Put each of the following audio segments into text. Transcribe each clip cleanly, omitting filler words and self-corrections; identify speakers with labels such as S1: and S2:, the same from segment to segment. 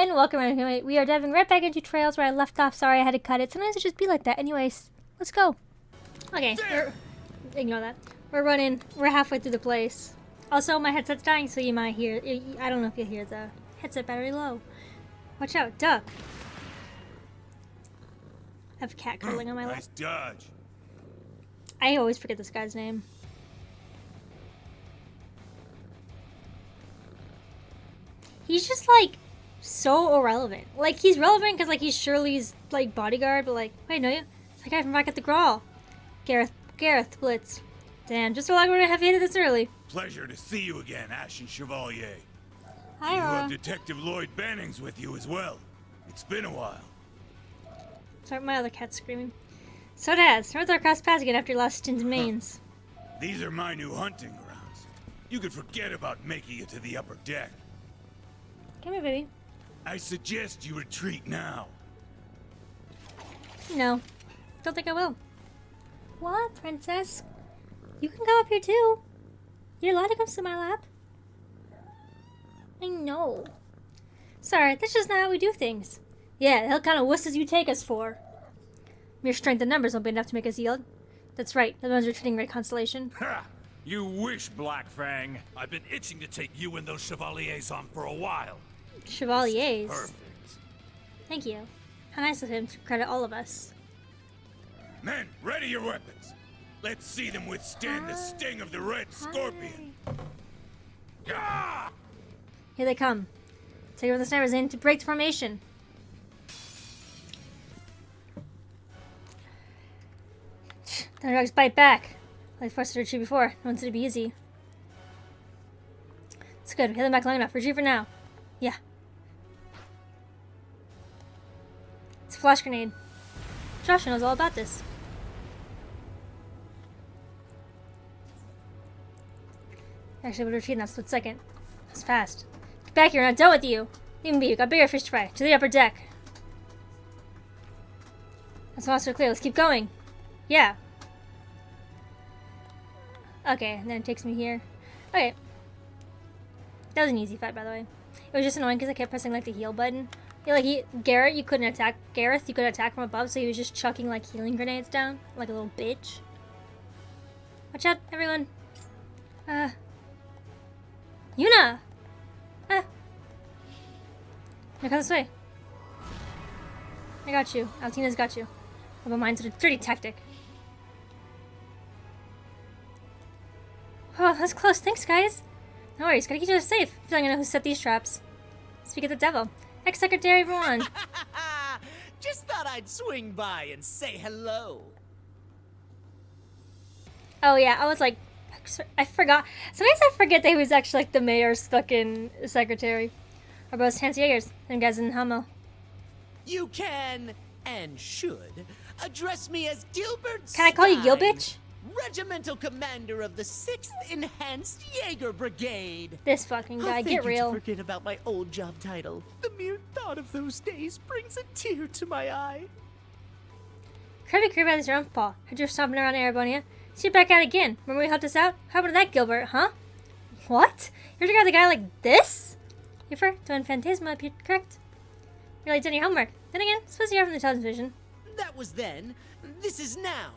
S1: everyone, welcome. We are diving right back into Trails where I left off. Sorry I had to cut it. Sometimes it just be like that. Anyways, let's go. Okay, ignore that. We're running. We're halfway through the place. Also, my headset's dying, so you might hear. I don't know if you hear the headset battery low. Watch out, duck. I have a cat cuddling on my lap.
S2: Nice dodge.
S1: I always forget this guy's name. He's just like so irrelevant. Like he's relevant because like he's Shirley's like bodyguard, but like wait, no, you? It's the guy from back at the Grawl. Gareth Blitz. Damn, just so lucky we're gonna have hit this early.
S2: Pleasure to see you again, Ashen Chevalier.
S1: Hi,
S2: You
S1: Ron.
S2: have Detective Lloyd Bannings with you as well. It's been a while.
S1: Sorry, my other cat's screaming. So it has. North our cross paths again after your last stint in mains.
S2: These are my new hunting grounds. You could forget about making it to the upper deck.
S1: Come here, baby.
S2: I suggest you retreat now.
S1: No. Don't think I will. What, princess? You can come up here too. You're allowed to come to my lap. I know. Sorry, that's just not how we do things. Yeah, the hell kind of wuss as you take us for. Mere strength in numbers won't be enough to make us yield. That's right, the one's retreating Red Constellation.
S3: Ha! You wish, Black Fang. I've been itching to take you and those chevaliers on for a while.
S1: Chevaliers.
S3: Perfect.
S1: Thank you. How nice of him to credit all of us.
S2: Men, ready your weapons. Let's see them withstand the sting of the Red Scorpion. Gah!
S1: Here they come. Take over the snipers in to break the formation. The dogs bite back. Like forced to retreat before. No one said it'd be easy. It's good. We held them back long enough. Retreat for now. Yeah. It's a flash grenade. Josh knows all about this. Actually, we'll retreat in that split second. That's fast. Get back here, we're not done with you. Leave me be, we've got bigger fish to fry. To the upper deck. That's monster clear, let's keep going. Yeah. Okay, and then it takes me here. Okay. That was an easy fight, by the way. It was just annoying because I kept pressing like the heal button. Yeah, like Gareth, you couldn't attack from above, so he was just chucking like healing grenades down, like a little bitch. Watch out, everyone. Yuna! Now come this way. I got you. Altina's got you. But mine's a dirty tactic. Oh, that's close. Thanks, guys. No worries. Gotta keep you safe. Feeling I know who set these traps. Speak of the devil. Ex-secretary, everyone.
S4: Just thought I'd swing by and say hello.
S1: Oh, yeah. I was like... I forgot. Sometimes I forget that he was actually like the mayor's fucking secretary. Or both Hans Jaegers and guys in Hummel.
S4: You can, and should, address me as Gilbert
S1: Can I call you
S4: Stein,
S1: Gilbitch?
S4: Regimental Commander of the 6th Enhanced Jaeger Brigade.
S1: This fucking guy, get real.
S4: Forget about my old job title. The mere thought of those days brings a tear to my eye.
S1: Kirby Kirby has your own paw. Heard you're stomping around Arabonia. See you back out again. Remember we helped us out? How about that, Gilbert, huh? What? You're the guy like this? You're for doing Phantasma up here, correct? Really done your homework. Then again, suppose you're from the television.
S4: That was then. This is now.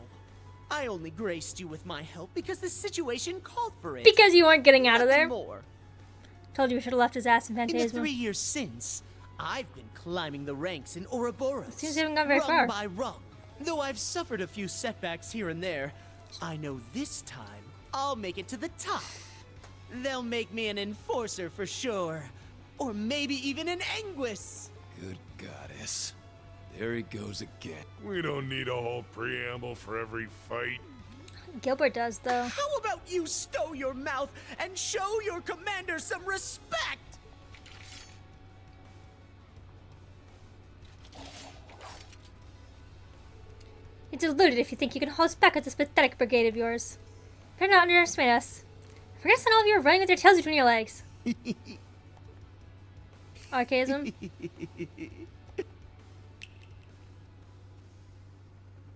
S4: I only graced you with my help because the situation called for it.
S1: Because you weren't getting out of there.
S4: Nothing more.
S1: Told you we should have left his ass in
S4: In the
S1: Phantasma.
S4: 3 years since, I've been climbing the ranks in Ouroboros.
S1: Seems you haven't gone very
S4: rung
S1: far.
S4: by rung. Though I've suffered a few setbacks here and there, I know this time I'll make it to the top. They'll make me an enforcer for sure. Or maybe even an Anguis.
S5: Good goddess. There he goes again.
S2: We don't need a whole preamble for every fight.
S1: Gilbert does, though.
S4: How about you stow your mouth and show your commander some respect?
S1: You're deluded if you think you can hold us back with this pathetic brigade of yours. Better not underestimate us. I forget all of you are running with your tails between your legs. Archaism.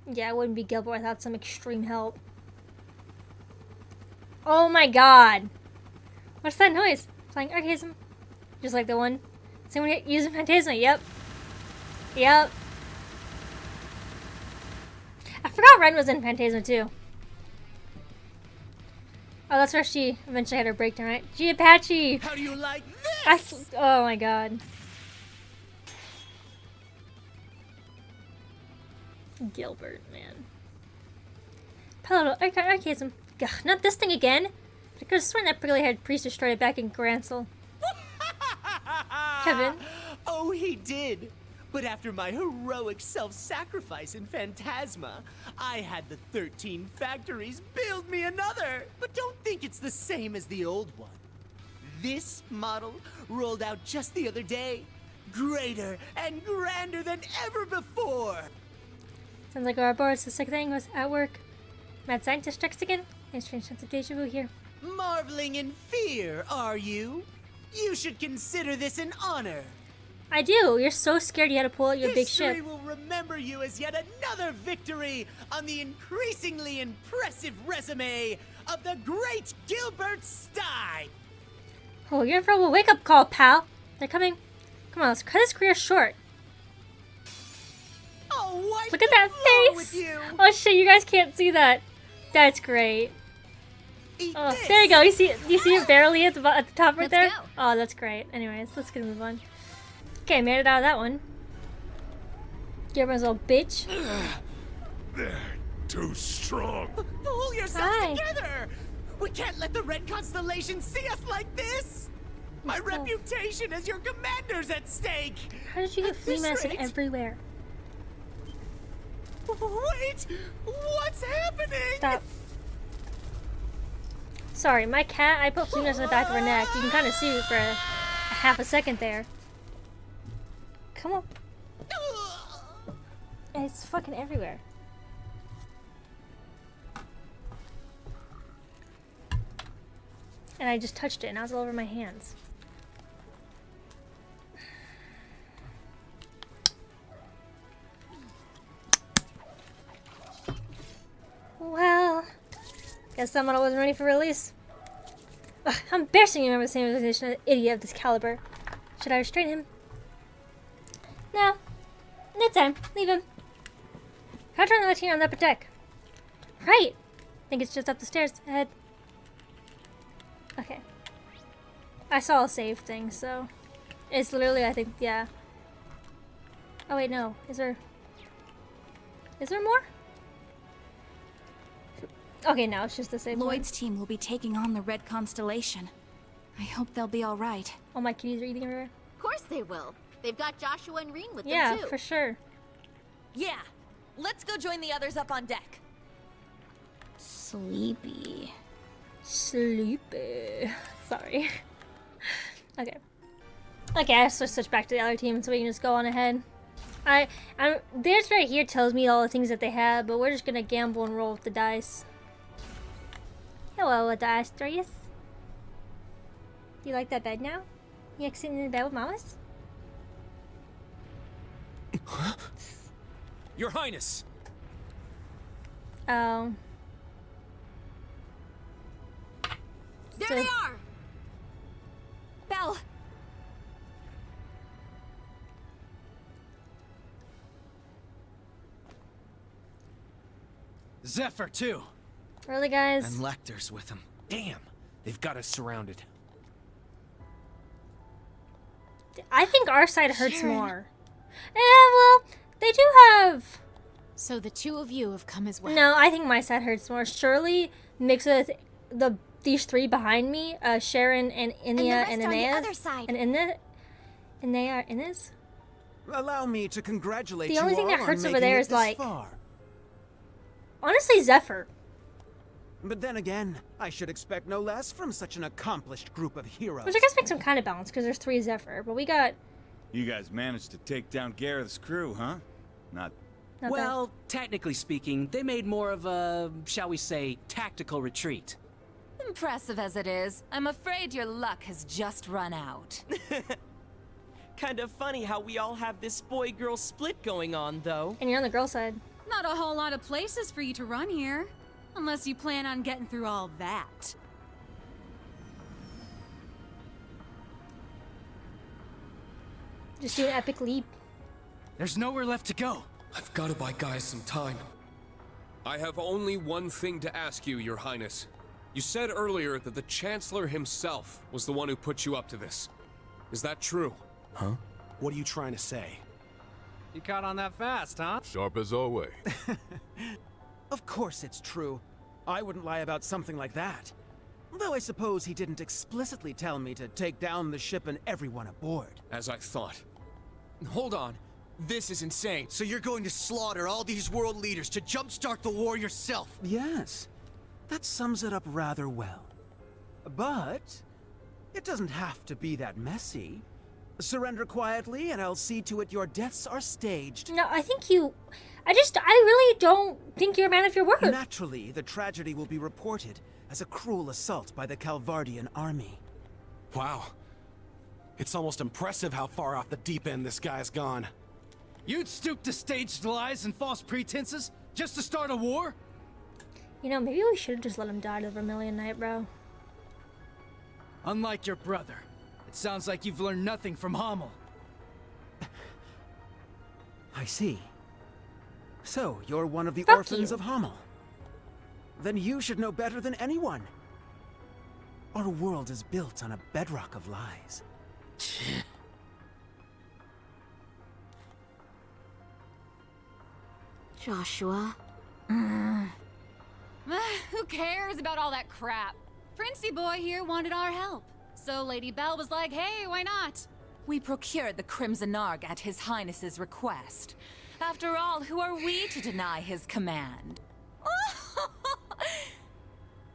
S1: Yeah, it wouldn't be Gilbert without some extreme help. Oh my god! What's that noise? Flying archaism? Just like the one Someone using Phantasma. Yep. Yep. I forgot Ren was in Phantasma too. Oh, that's where she eventually had her breakdown, right? Gee, Apache!
S4: How do you like this?
S1: Oh my god. Gilbert, man. Hello, Archaism. Gah, not this thing again! I could have sworn that prickly-haired priest destroyed it back in Grancel. Kevin.
S4: Oh, he did. But after my heroic self-sacrifice in Phantasma, I had the 13 factories build me another. But don't think it's the same as the old one. This model rolled out just the other day. Greater and grander than ever before.
S1: Sounds like Ouroboros' sick thing was at work. Mad scientist strikes again. A strange sense of deja vu here.
S4: Marveling in fear, are you? You should consider this an honor.
S1: I do. You're so scared you had to pull out your big
S4: History
S1: ship.
S4: will remember you as yet another victory on the increasingly impressive resume of the great Gilbert Stein.
S1: Oh, you're in for a wake-up call, pal. They're coming. Come on, let's cut his career short.
S4: Oh, wipe
S1: Look at
S4: the
S1: that
S4: floor
S1: face.
S4: with you.
S1: Oh shit, you guys can't see that. That's great.
S4: Eat
S1: Oh,
S4: this.
S1: there you go. You see it barely at the top right
S6: Let's
S1: there?
S6: go.
S1: Oh, that's great. Anyways, let's get a move on. Okay, made it out of that one. Gilbert's little bitch.
S2: They're too strong.
S4: Pull yourselves
S1: Hi.
S4: together. We can't let the Red Constellation see us like this. My
S1: Let's go.
S4: reputation as your commander's at stake.
S1: How did you get
S4: At
S1: flea
S4: this
S1: masted
S4: rate-
S1: everywhere?
S4: Wait, what's happening?
S1: Stop. Sorry, my cat, I put flea masted in the back of her neck. You can kind of see it for a half a second there. Come on. It's fucking everywhere. And I just touched it and now it's all over my hands. Well, guess someone wasn't ready for release. Ugh, how embarrassing you remember the same position as an idiot of this caliber. Should I restrain him? No. No time. Leave him. How turn the Latino on the upper deck? Right. I think it's just up the stairs ahead. Okay. I saw a save thing, so it's literally, I think, yeah. Oh wait, no. Is there more? Okay, no, it's just the same
S6: Lloyd's team will be taking on the Red Constellation. I hope they'll be all right.
S1: All my kitties are eating everywhere.
S7: Of course they will. They've got Joshua and Reen with
S1: Yeah,
S7: them too.
S1: for sure.
S8: Yeah, let's go join the others up on deck.
S6: Sleepy.
S1: Sleepy. Sorry. Okay. Okay, I have to switch back to the other team so we can just go on ahead. This right here tells me all the things that they have, but we're just gonna gamble and roll with the dice. Hello, dice Asturias. Do you like that bed now? You like sitting in the bed with mamas?
S5: Your Highness!
S1: Oh.
S7: There
S1: So-
S7: they are.
S8: Belle!
S5: Zephyr, too!
S1: Really, guys?
S5: And Lecter's with him. Damn! They've got us surrounded.
S1: I think our side hurts
S6: Sharon.
S1: more. Well, they do have...
S7: So the two of you have come as well.
S1: No, I think my side hurts more. Shirley mixed with these three behind me, Sharon and Inia and
S6: on the
S1: Inez.
S6: other side.
S1: And Inez?
S9: Allow me to congratulate
S1: The
S9: you
S1: only thing
S9: all
S1: that
S9: on
S1: hurts over
S9: making
S1: there
S9: it
S1: is,
S9: this
S1: like-
S9: far.
S1: Honestly, Zephyr.
S9: But then again, I should expect no less from such an accomplished group of heroes.
S1: Which I guess makes some kind of balance, because there's three Zephyr. But we got...
S2: You guys managed to take down Gareth's crew, huh? Not
S1: not
S10: Well, technically speaking, they made more of a, shall we say, tactical retreat.
S8: Impressive as it is, I'm afraid your luck has just run out.
S11: Kind of funny how we all have this boy-girl split going on, though.
S1: bad. And you're on the girl side.
S6: Not a whole lot of places for you to run here. Unless you plan on getting through all that.
S1: Just do an epic leap.
S10: There's nowhere left to go.
S5: I've got to buy guys some time. I have only one thing to ask you, Your Highness. You said earlier that the Chancellor himself was the one who put you up to this. Is that true?
S12: Huh? What are you trying to say?
S10: You caught on that fast, huh?
S13: Sharp as always.
S9: Of course it's true. I wouldn't lie about something like that. Though I suppose he didn't explicitly tell me to take down the ship and everyone aboard.
S5: As I thought.
S14: Hold on. This is insane. So you're going to slaughter all these world leaders to jumpstart the war yourself?
S9: Yes. That sums it up rather well. But it doesn't have to be that messy. Surrender quietly and I'll see to it your deaths are staged.
S1: No, I think you... I really don't think you're a man of your word.
S9: Naturally, the tragedy will be reported as a cruel assault by the Calvardian army.
S12: Wow. It's almost impressive how far off the deep end this guy's gone.
S10: You'd stoop to staged lies and false pretenses just to start a war?
S1: You know, maybe we should have just let him die to Vermilion Knight, bro.
S10: Unlike your brother, it sounds like you've learned nothing from Hamel.
S9: I see. So, you're one of the
S1: Fuck
S9: orphans
S1: you.
S9: of Hamel. Then you should know better than anyone. Our world is built on a bedrock of lies.
S7: Joshua.
S6: Who cares about all that crap? Princey boy here wanted our help. So Lady Belle was like, hey, why not?
S8: We procured the Crimson Arg at His Highness's request. After all, who are we to deny his command?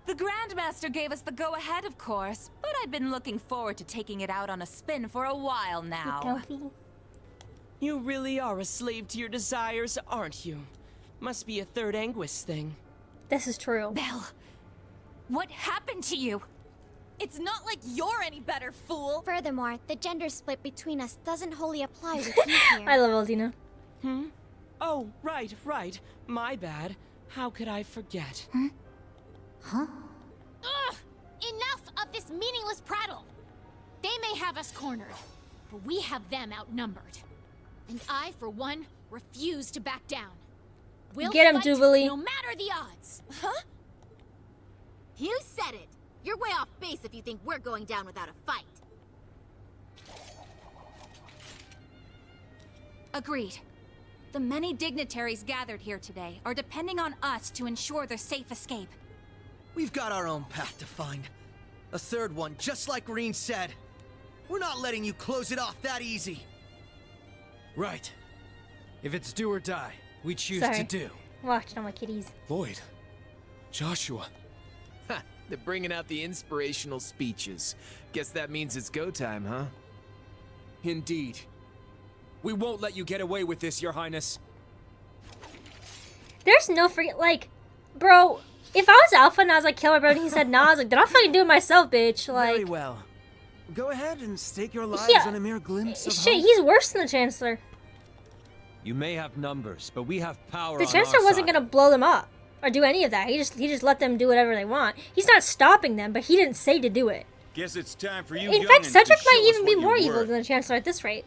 S8: The Grandmaster gave us the go-ahead, of course, but I've been looking forward to taking it out on a spin for a while now.
S11: You really are a slave to your desires, aren't you? Must be a third Anguis thing.
S1: This is true.
S6: Belle, what happened to you? It's not like you're any better, fool!
S15: Furthermore, the gender split between us doesn't wholly apply with you here.
S1: I love Aldina.
S11: Oh, right. My bad. How could I forget?
S15: Huh? Ugh! Enough of this meaningless prattle! They may have us cornered, but we have them outnumbered. And I, for one, refuse to back down. We'll
S1: Get him,
S15: fight
S1: Jubilee.
S15: no matter the odds.
S7: Huh? You said it. You're way off base if you think we're going down without a fight.
S6: Agreed. The many dignitaries gathered here today are depending on us to ensure their safe escape.
S14: We've got our own path to find. A third one, just like Reen said. We're not letting you close it off that easy.
S10: Right. If it's do or die, we choose
S1: Sorry.
S10: to do.
S1: Watch on my kitties.
S5: Lloyd. Joshua.
S16: Ha! They're bringing out the inspirational speeches. Guess that means it's go time, huh?
S5: Indeed. We won't let you get away with this, Your Highness.
S1: There's no freaking, like, bro, if I was Alpha and I was like, kill my brother, and he said nah, I was like, then I'll fucking do it myself, bitch. Like,
S9: Very well. Go ahead and stake your lives
S1: Yeah.
S9: on a mere glimpse of
S1: shit,
S9: hope.
S1: he's worse than the Chancellor.
S17: You may have numbers, but we have power
S1: The
S17: on
S1: Chancellor
S17: our
S1: wasn't
S17: side.
S1: gonna blow them up or do any of that. He just let them do whatever they want. He's not stopping them, but he didn't say to do it.
S2: Guess it's time for you
S1: In fact,
S2: youngins to
S1: Cedric
S2: show
S1: might
S2: us
S1: even be
S2: what
S1: more
S2: you're
S1: evil
S2: worth.
S1: than the Chancellor at this rate.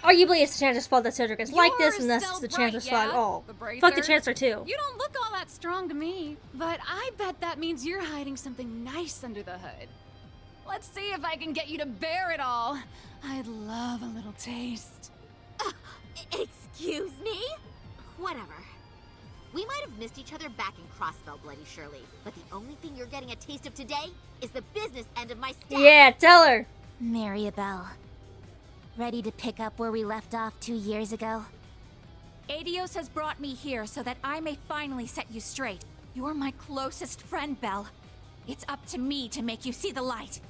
S1: Arguably, it's the Chancellor's fault that Cedric is like this, and that's
S6: still
S1: the
S6: bright,
S1: Chancellor's
S6: yeah?
S1: fault.
S6: The
S1: Oh,
S6: bracer.
S1: fuck the Chancellor too.
S6: You don't look all that strong to me, but I bet that means you're hiding something nice under the hood. Let's see if I can get you to bear it all. I'd love a little taste.
S7: Excuse me? Whatever. We might have missed each other back in Crossbell, Bloody Shirley, but the only thing you're getting a taste of today is the business end of my staff.
S1: Yeah, tell her.
S15: Maribel. Ready to pick up where we left off 2 years ago?
S6: Adios has brought me here so that I may finally set you straight. You're my closest friend, Belle. It's up to me to make you see the light.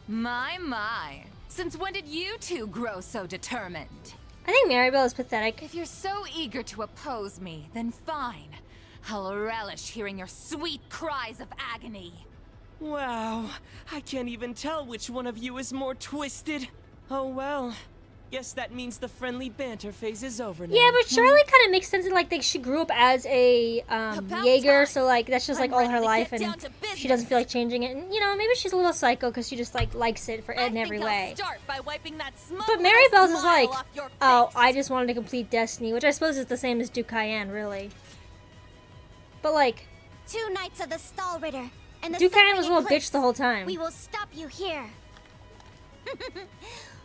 S8: My. Since when did you two grow so determined?
S1: I think Maribel is pathetic.
S8: If you're so eager to oppose me, then fine. I'll relish hearing your sweet cries of agony.
S11: Wow, I can't even tell which one of you is more twisted. Oh well, Guess that means the friendly banter phase is over now.
S1: Yeah, but Shirley kind of makes sense in like she grew up as a Jaeger, so like that's just like all her life, and she doesn't feel like changing it. And you know, maybe she's a little psycho because she just like likes it in every way.
S8: Start by wiping that smug
S1: But Mary Belle's is like, oh, I just wanted to complete Destiny, which I suppose is the same as Duke Cayenne, really. But like,
S13: 2 Knights of the Stall Ritter and the
S1: Duke Cayenne was a
S13: Suffering
S1: little bitch
S13: Eclipse.
S1: the whole time.
S13: We will stop you here.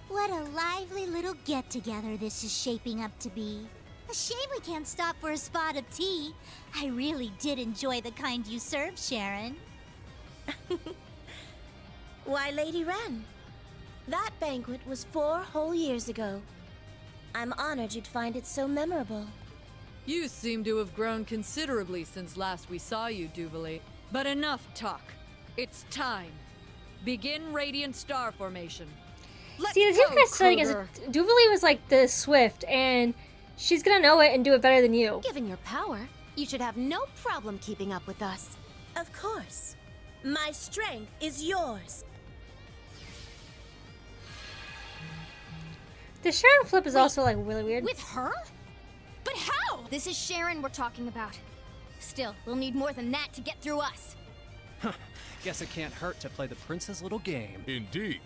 S13: What a lively little get-together this is shaping up to be. A shame we can't stop for a spot of tea. I really did enjoy the kind you served, Sharon.
S18: Why, Lady Wren, that banquet was 4 whole years ago. I'm honored you'd find it so memorable.
S19: You seem to have grown considerably since last we saw you, Duvalie. But enough talk. It's time. Begin Radiant Star Formation.
S1: See, the difference is Duvalie was like the Swift, and she's gonna know it and do it better than you.
S18: Given your power, you should have no problem keeping up with us. Of course. My strength is yours.
S1: The Sharon flip is also like really weird.
S15: With her? But how? This is Sharon we're talking about. Still, we'll need more than that to get through us.
S10: Guess it can't hurt to play the prince's little game.
S2: Indeed.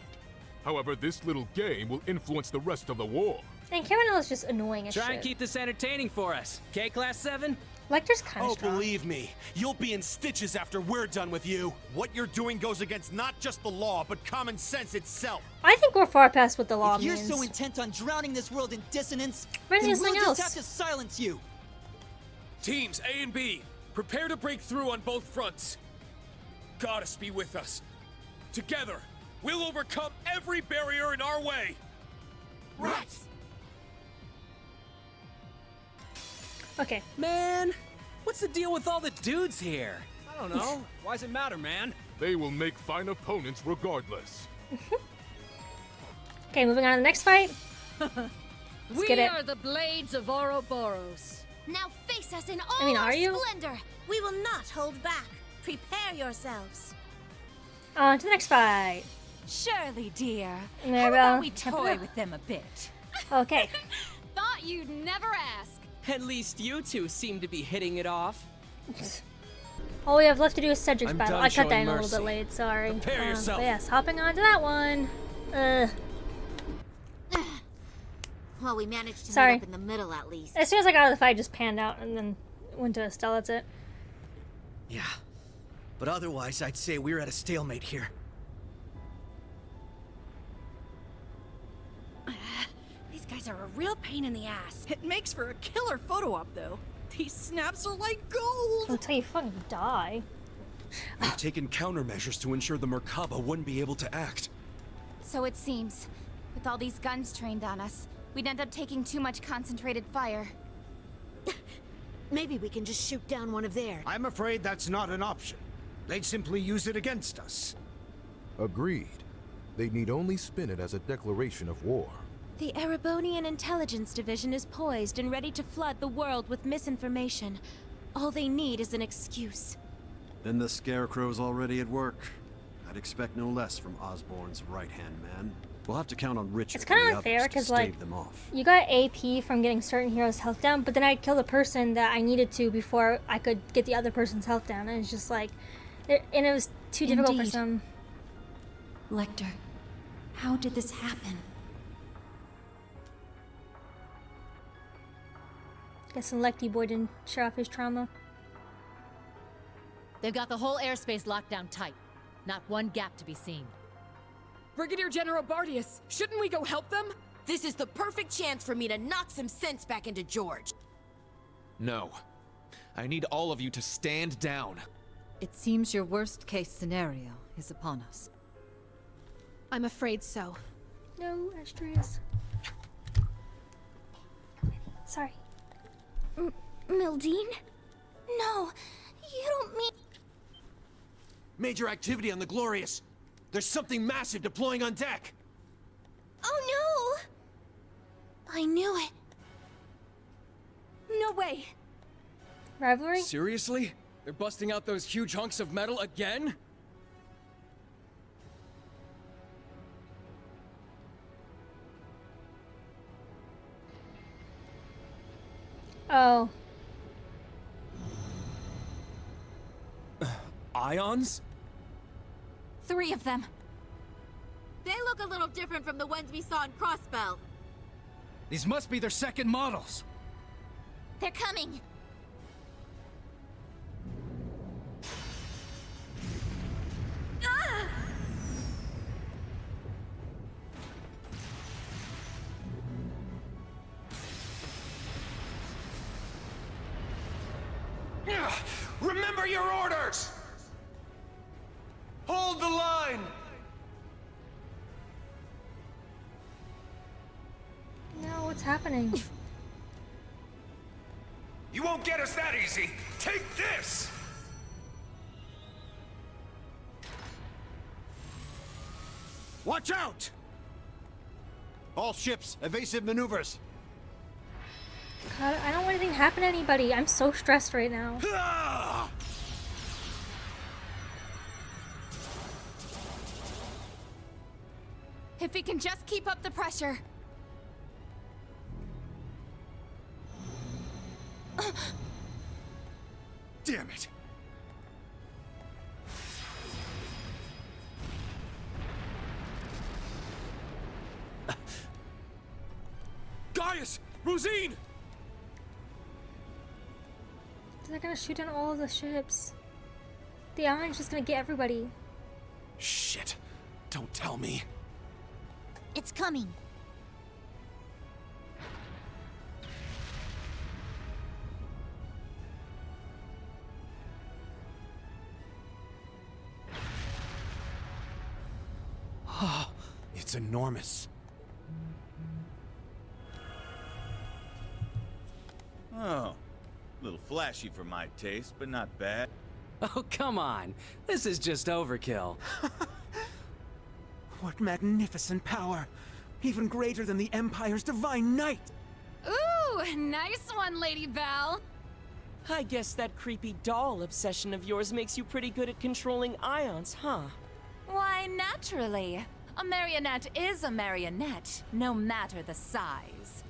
S2: However, this little game will influence the rest of the war.
S1: And Caramel is just annoying as
S10: Try
S1: shit.
S10: and keep this entertaining for us. Okay, Class 7?
S1: Lecter's kind of
S12: Oh,
S1: strong.
S12: believe me, you'll be in stitches after we're done with you. What you're doing goes against not just the law, but common sense itself.
S1: I think we're far past what the law
S14: If you're
S1: means.
S14: so intent on drowning this world in dissonance,
S1: Reminds me
S14: then
S1: of
S14: we'll
S1: something
S14: just
S1: else.
S14: have to silence you.
S5: Teams A and B, prepare to break through on both fronts. Goddess be with us. Together, we'll overcome every barrier in our way.
S14: Right.
S1: Okay.
S10: Man, what's the deal with all the dudes here? I don't know. Why does it matter, man?
S2: They will make fine opponents regardless.
S1: Okay, moving on to the next fight.
S19: We
S1: get it.
S19: are the Blades of Ouroboros.
S13: Now face us in all
S1: I mean,
S13: our
S1: are you?
S13: splendor.
S18: We will not hold back. Prepare yourselves.
S1: On to the next fight.
S8: Shirley, dear.
S1: There
S8: How
S1: we
S8: about
S1: go.
S8: we toy with them a bit?
S1: Okay.
S6: Thought you'd never ask.
S11: At least you two seem to be hitting it off.
S1: All we have left to do is Cedric's
S10: I'm
S1: battle.
S10: done
S1: I cut that
S10: showing
S1: in a little
S10: mercy.
S1: bit late, sorry.
S10: Prepare yourself.
S1: But yes, hopping on to that one.
S7: Well, we managed to
S1: Sorry.
S7: meet up in the middle at least.
S1: As soon as I got out of the fight, I just panned out and then went to Estelle, that's it.
S14: Yeah. But otherwise, I'd say we're at a stalemate here.
S20: These guys are a real pain in the ass. It makes for a killer photo op, though. These snaps are like gold.
S1: Until you fucking die.
S12: They've taken countermeasures to ensure the Merkaba wouldn't be able to act.
S6: So it seems. With all these guns trained on us, we'd end up taking too much concentrated fire.
S20: Maybe we can just shoot down one of theirs.
S21: I'm afraid that's not an option. They'd simply use it against us.
S22: Agreed. They need only spin it as a declaration of war.
S18: The Erebonian Intelligence Division is poised and ready to flood the world with misinformation. All they need is an excuse.
S23: Then the Scarecrow's already at work. I'd expect no less from Osborn's right-hand man. We'll have to count on Richard
S1: It's kind
S23: and
S1: of
S23: the
S1: unfair
S23: others to
S1: because, like,
S23: stave them off.
S1: you got AP from getting certain heroes' health down, but then I'd kill the person that I needed to before I could get the other person's health down. And it's just like, and it was too difficult for
S18: Indeed.
S1: some.
S18: Lecter, how did this happen?
S1: Guessing Lecty boy didn't show off his trauma.
S24: They've got the whole airspace locked down tight. Not one gap to be seen.
S25: Brigadier General Bardius, shouldn't we go help them?
S20: This is the perfect chance for me to knock some sense back into George.
S26: No. I need all of you to stand down.
S24: It seems your worst case scenario is upon us.
S20: I'm afraid so.
S1: No, Astrius. Sorry.
S13: Mildine? No, you don't mean...
S12: Major activity on the Glorious. There's something massive deploying on deck.
S13: Oh no! I knew it.
S20: No way.
S1: Rivalry?
S26: Seriously? They're busting out those huge hunks of metal again?
S1: Oh.
S5: Ions?
S6: 3 of them.
S7: They look a little different from the ones we saw in Crossbell.
S21: These must be their second models.
S13: They're coming.
S7: Ah!
S2: Remember your orders! Hold the line!
S1: No, what's happening?
S2: You won't get us that easy! Take this!
S12: Watch out! All ships, evasive maneuvers.
S1: God, I don't want anything to happen to anybody. I'm so stressed right now.
S6: If we can just keep up the pressure.
S12: Damn it!
S5: Gaius! Rosine!
S1: They're gonna shoot down all of the ships. The Iron's just gonna get everybody.
S12: Shit. Don't tell me.
S13: It's coming.
S12: It's enormous.
S3: Oh, a little flashy for my taste, but not bad.
S10: Oh, come on. This is just overkill.
S21: What magnificent power! Even greater than the Empire's Divine Knight!
S6: Ooh, nice one, Lady Belle.
S11: I guess that creepy doll obsession of yours makes you pretty good at controlling ions, huh?
S8: Why, naturally. A marionette is a marionette, no matter the size.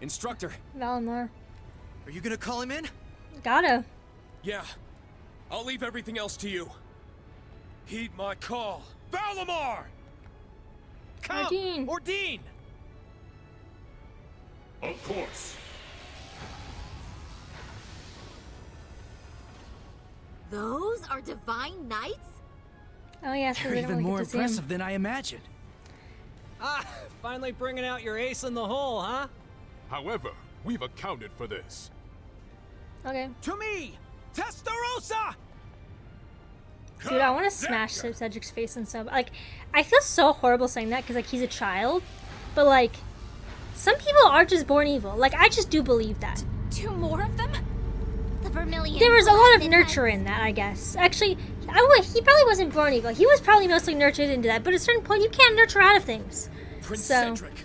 S5: Instructor.
S1: Valinor.
S14: Are you gonna call him in?
S1: Gotta.
S5: Yeah. I'll leave everything else to you. Heed my call.
S2: Valimar!
S12: Come!
S1: Ordine.
S12: Ordine!
S2: Of course.
S7: Those are Divine Knights?
S1: Oh yeah, so
S21: They're
S1: they don't
S21: even
S1: really
S21: more
S1: get to see him.
S21: impressive than I imagined.
S4: Ah, finally bringing out your ace in the hole, huh?
S9: However, we've accounted for this.
S1: Okay.
S12: To me! Testarossa!
S1: Dude, I want to smash Cedric's face and stuff. Like, I feel so horrible saying that because, like, he's a child. But, like, some people are just born evil. Like, I just do believe that.
S6: 2 more of them?
S13: The Vermilion.
S1: There was a lot of nurture in that, I guess. Actually, he probably wasn't born evil. He was probably mostly nurtured into that. But at a certain point, you can't nurture out of things.
S26: Prince
S1: So,
S26: Cedric.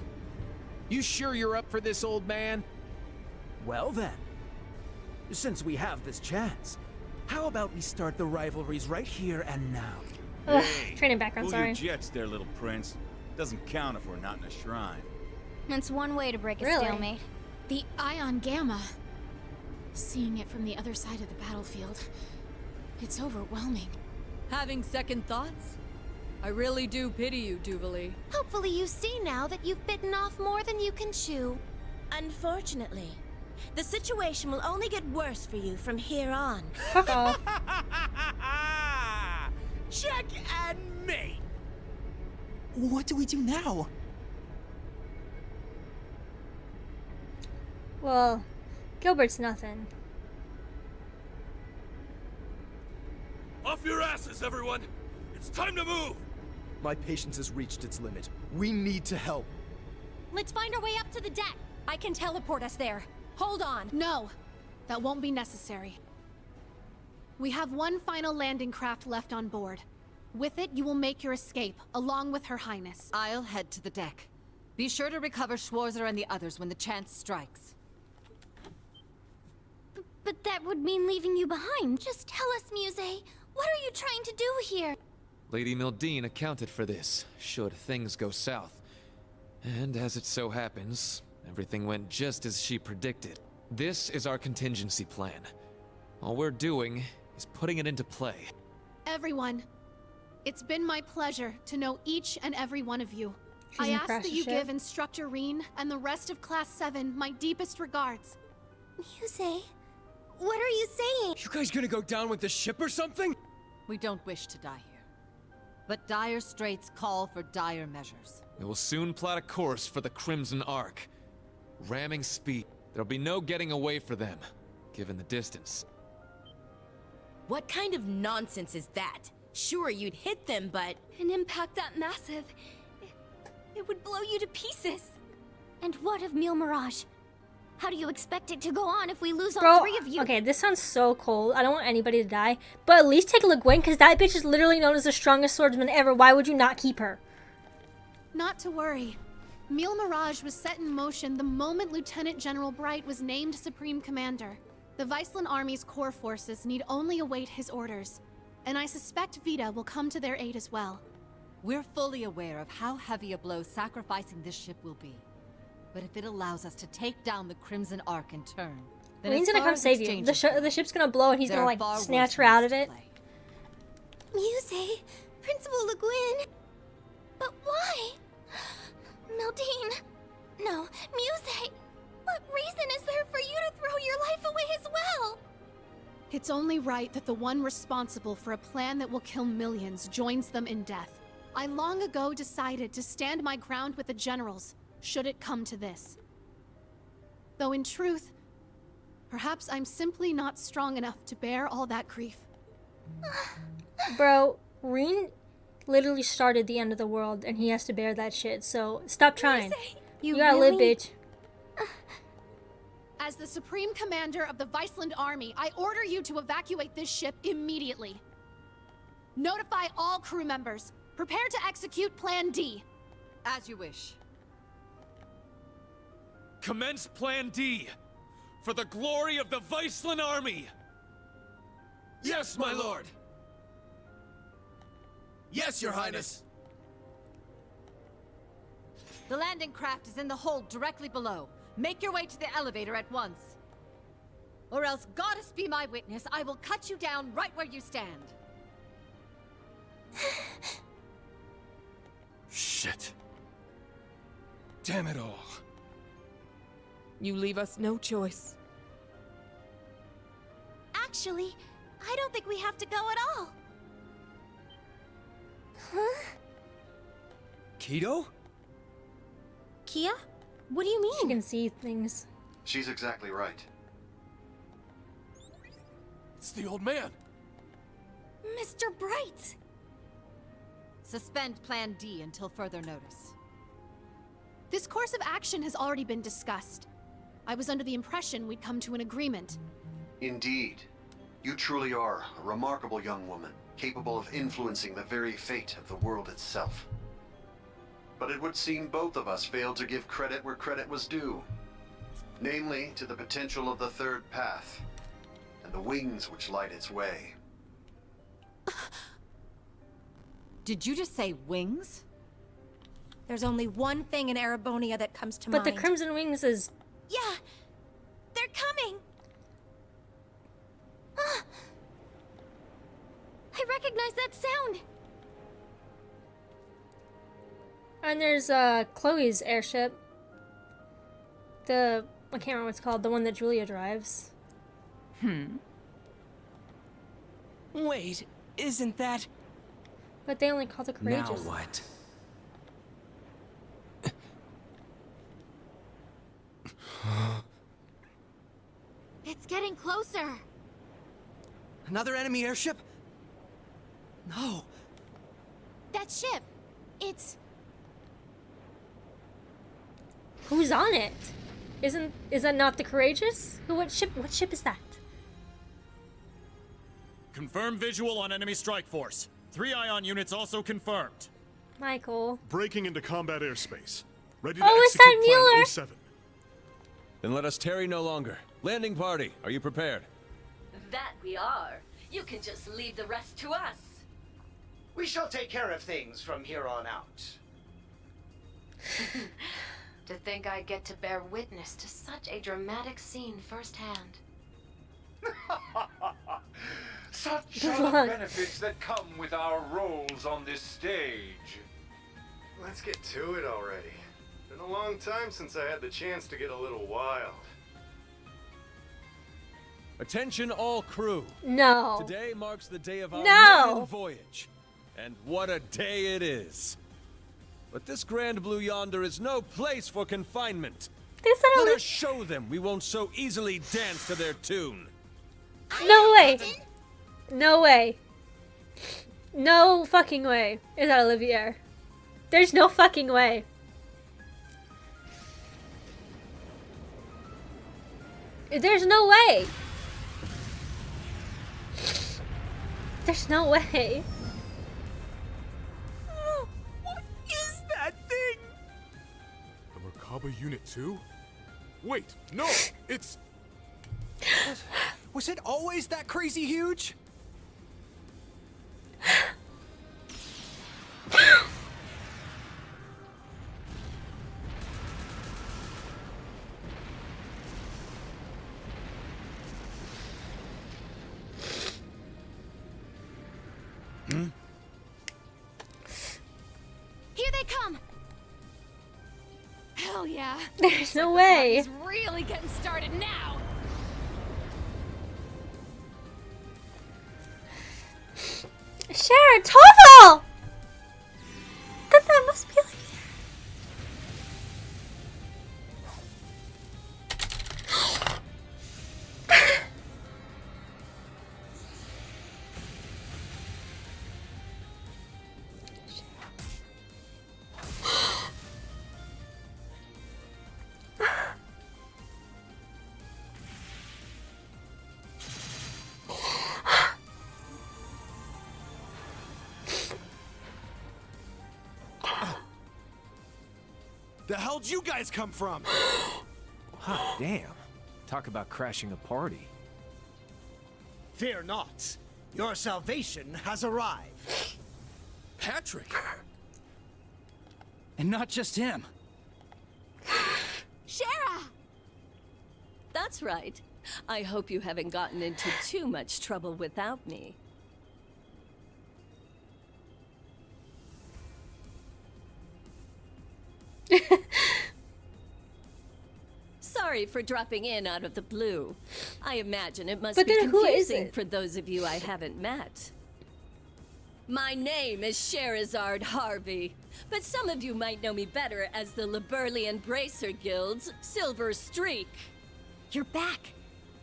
S26: You sure you're up for this, old man?
S21: Well then, since we have this chance, how about we start the rivalries right here and now?
S1: ugh,
S3: Hey,
S1: training background,
S3: cool
S1: sorry.
S3: your jets there, little prince. Doesn't count if we're not in a shrine.
S6: That's one way to break a
S1: Really?
S6: stalemate. The Ion Gamma. Seeing it from the other side of the battlefield. It's overwhelming.
S19: Having second thoughts? I really do pity you, Duvalie.
S18: Hopefully you see now that you've bitten off more than you can chew. Unfortunately, the situation will only get worse for you from here on.
S1: Fuck off.
S12: Check and mate!
S21: What do we do now?
S1: Well, Gilbert's nothing.
S2: Off your asses, everyone! It's time to move!
S14: My patience has reached its limit. We need to help.
S18: Let's find our way up to the deck.
S6: I can teleport us there. Hold on. No, that won't be necessary. We have one final landing craft left on board. With it, you will make your escape, along with Her Highness.
S24: I'll head to the deck. Be sure to recover Schwarzer and the others when the chance strikes.
S13: But that would mean leaving you behind. Just tell us, Muse. What are you trying to do here?
S26: Lady Mildine accounted for this, should things go south. And as it so happens, everything went just as she predicted. This is our contingency plan. All we're doing is putting it into play.
S6: Everyone, it's been my pleasure to know each and every one of you. I
S1: in
S6: ask that you
S1: craftsmanship.
S6: give Instructor Reen and the rest of Class 7 my deepest regards.
S18: Muse, what are you saying?
S4: You guys gonna go down with the ship or something?
S24: We don't wish to die here. But dire straits call for dire measures.
S26: We will soon plot a course for the Crimson Arc. Ramming speed. There'll be no getting away for them, given the distance.
S18: What kind of nonsense is that? Sure, you'd hit them, but...
S7: An impact that massive, it would blow you to pieces.
S13: And what of Mille Mirage? How do you expect it to go on if we lose all
S1: Bro,
S13: three of you?
S1: okay, this sounds so cold. I don't want anybody to die. But at least take Le Guin, because that bitch is literally known as the strongest swordsman ever. Why would you not keep her?
S6: Not to worry. Mille Mirage was set in motion the moment Lieutenant General Bright was named Supreme Commander. The Viceland Army's core forces need only await his orders. And I suspect Vita will come to their aid as well.
S24: We're fully aware of how heavy a blow sacrificing this ship will be. But if it allows us to take down the Crimson Arc in turn, then
S1: Reen's
S24: as
S1: gonna
S24: far
S1: come
S24: as
S1: save you.
S24: exchange
S1: The,
S24: is concerned,
S1: the ship's gonna blow and he's
S24: there
S1: gonna
S24: are
S1: like
S24: far
S1: snatch
S24: worse
S1: her out
S24: ways
S1: of
S24: to
S1: it.
S24: play.
S13: Muse, Principal Le Guin. But why? Mildine. No, Muse. What reason is there for you to throw your life away as well?
S6: It's only right that the one responsible for a plan that will kill millions joins them in death. I long ago decided to stand my ground with the generals, should it come to this. Though in truth, perhaps I'm simply not strong enough to bear all that grief.
S1: Bro, Reen literally started the end of the world and he has to bear that shit. So stop trying. You gotta live, bitch.
S6: As the Supreme Commander of the Viceland Army, I order you to evacuate this ship immediately. Notify all crew members. Prepare to execute Plan D.
S24: As you wish.
S26: Commence Plan D! For the glory of the Viceland Army!
S12: Yes, my lord! Yes, your highness!
S24: The landing craft is in the hold directly below. Make your way to the elevator at once. Or else, goddess be my witness, I will cut you down right where you stand.
S9: Shit. Damn it all.
S15: You leave us no choice.
S13: Actually, I don't think we have to go at all. Huh?
S4: Kido?
S13: Kia? What do you mean?
S1: She can see things.
S16: She's exactly right.
S9: It's the old man.
S13: Mr. Bright!
S24: Suspend Plan D until further notice.
S6: This course of action has already been discussed. I was under the impression we'd come to an agreement.
S16: Indeed. You truly are a remarkable young woman, capable of influencing the very fate of the world itself. But it would seem both of us failed to give credit where credit was due. Namely, to the potential of the third path, and the wings which light its way.
S24: Did you just say wings?
S18: There's only one thing in Erebonia that comes to
S1: But
S18: mind.
S1: the Crimson Wings is...
S18: Yeah! They're coming! Ah! I recognize that sound!
S1: And there's Chloe's airship. I can't remember what it's called, the one that Julia drives.
S11: Wait, isn't that...
S1: But they only call the Courageous.
S11: Now what?
S7: It's getting closer.
S14: Another enemy airship? No.
S6: That ship! It's...
S1: Who's on it? Is that not the Courageous? What ship is that?
S17: Confirm visual on enemy strike force. 3 ion units also confirmed.
S1: Michael.
S9: Breaking into combat airspace. Ready to
S1: Oh, is that
S9: execute Plan
S1: Mueller?
S9: 07.
S22: Then let us tarry no longer. Landing party, are you prepared?
S23: That we are. You can just leave the rest to us.
S25: We shall take care of things from here on out.
S23: To think I get to bear witness to such a dramatic scene firsthand.
S3: Such are the benefits that come with our roles on this stage.
S5: Let's get to it already. Been a long time since I had the chance to get a little wild.
S22: Attention all crew.
S1: No.
S22: Today marks the day of our
S1: No.
S22: maiden voyage. And what a day it is. But this Grand Blue yonder is no place for confinement. Let us show them we won't so easily dance to their tune.
S1: No way. No way. No fucking way. Is that Olivier? There's no fucking way. There's no way. There's no way.
S9: What is that thing? The Merkaba Unit 2? Wait, no, it's...
S4: Was it always that crazy huge?
S6: Here they come! Hell yeah!
S1: There's no way.
S6: It's really getting started now!
S1: Sharon, TOEFL! That must be like...
S12: The hell'd you guys come from?
S21: Hot damn. Talk about crashing a party.
S14: Fear not. Your salvation has arrived.
S12: Patrick!
S21: And not just him.
S18: Shara! That's right. I hope you haven't gotten into too much trouble without me. Sorry for dropping in out of the blue. I imagine it must be confusing for those of you I haven't met. My name is Sherazard Harvey, but some of you might know me better as the Liberlian Bracer Guild's Silver Streak.
S8: You're back.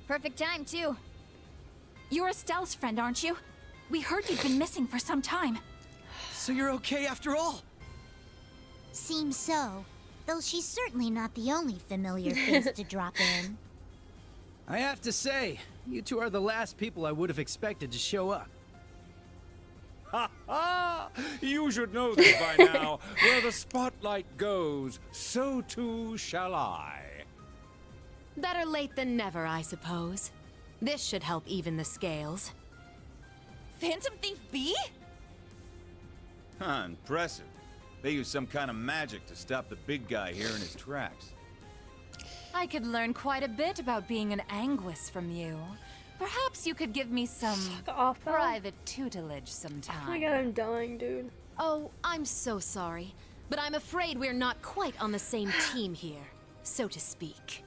S8: Perfect time, too. You're Estelle's friend, aren't you? We heard you'd been missing for some time.
S14: So you're okay after all?
S13: Seems so. Though she's certainly not the only familiar face to drop in.
S21: I have to say, you two are the last people I would have expected to show up.
S3: Ha ha! You should know this by now. Where the spotlight goes, so too shall I.
S6: Better late than never, I suppose. This should help even the scales.
S8: Phantom Thief B?
S10: Huh, impressive. They use some kind of magic to stop the big guy here in his tracks.
S8: I could learn quite a bit about being an Anguis from you. Perhaps you could give me some private tutelage sometime.
S1: Oh my god, I'm dying, dude.
S6: Oh, I'm so sorry. But I'm afraid we're not quite on the same team here, so to speak.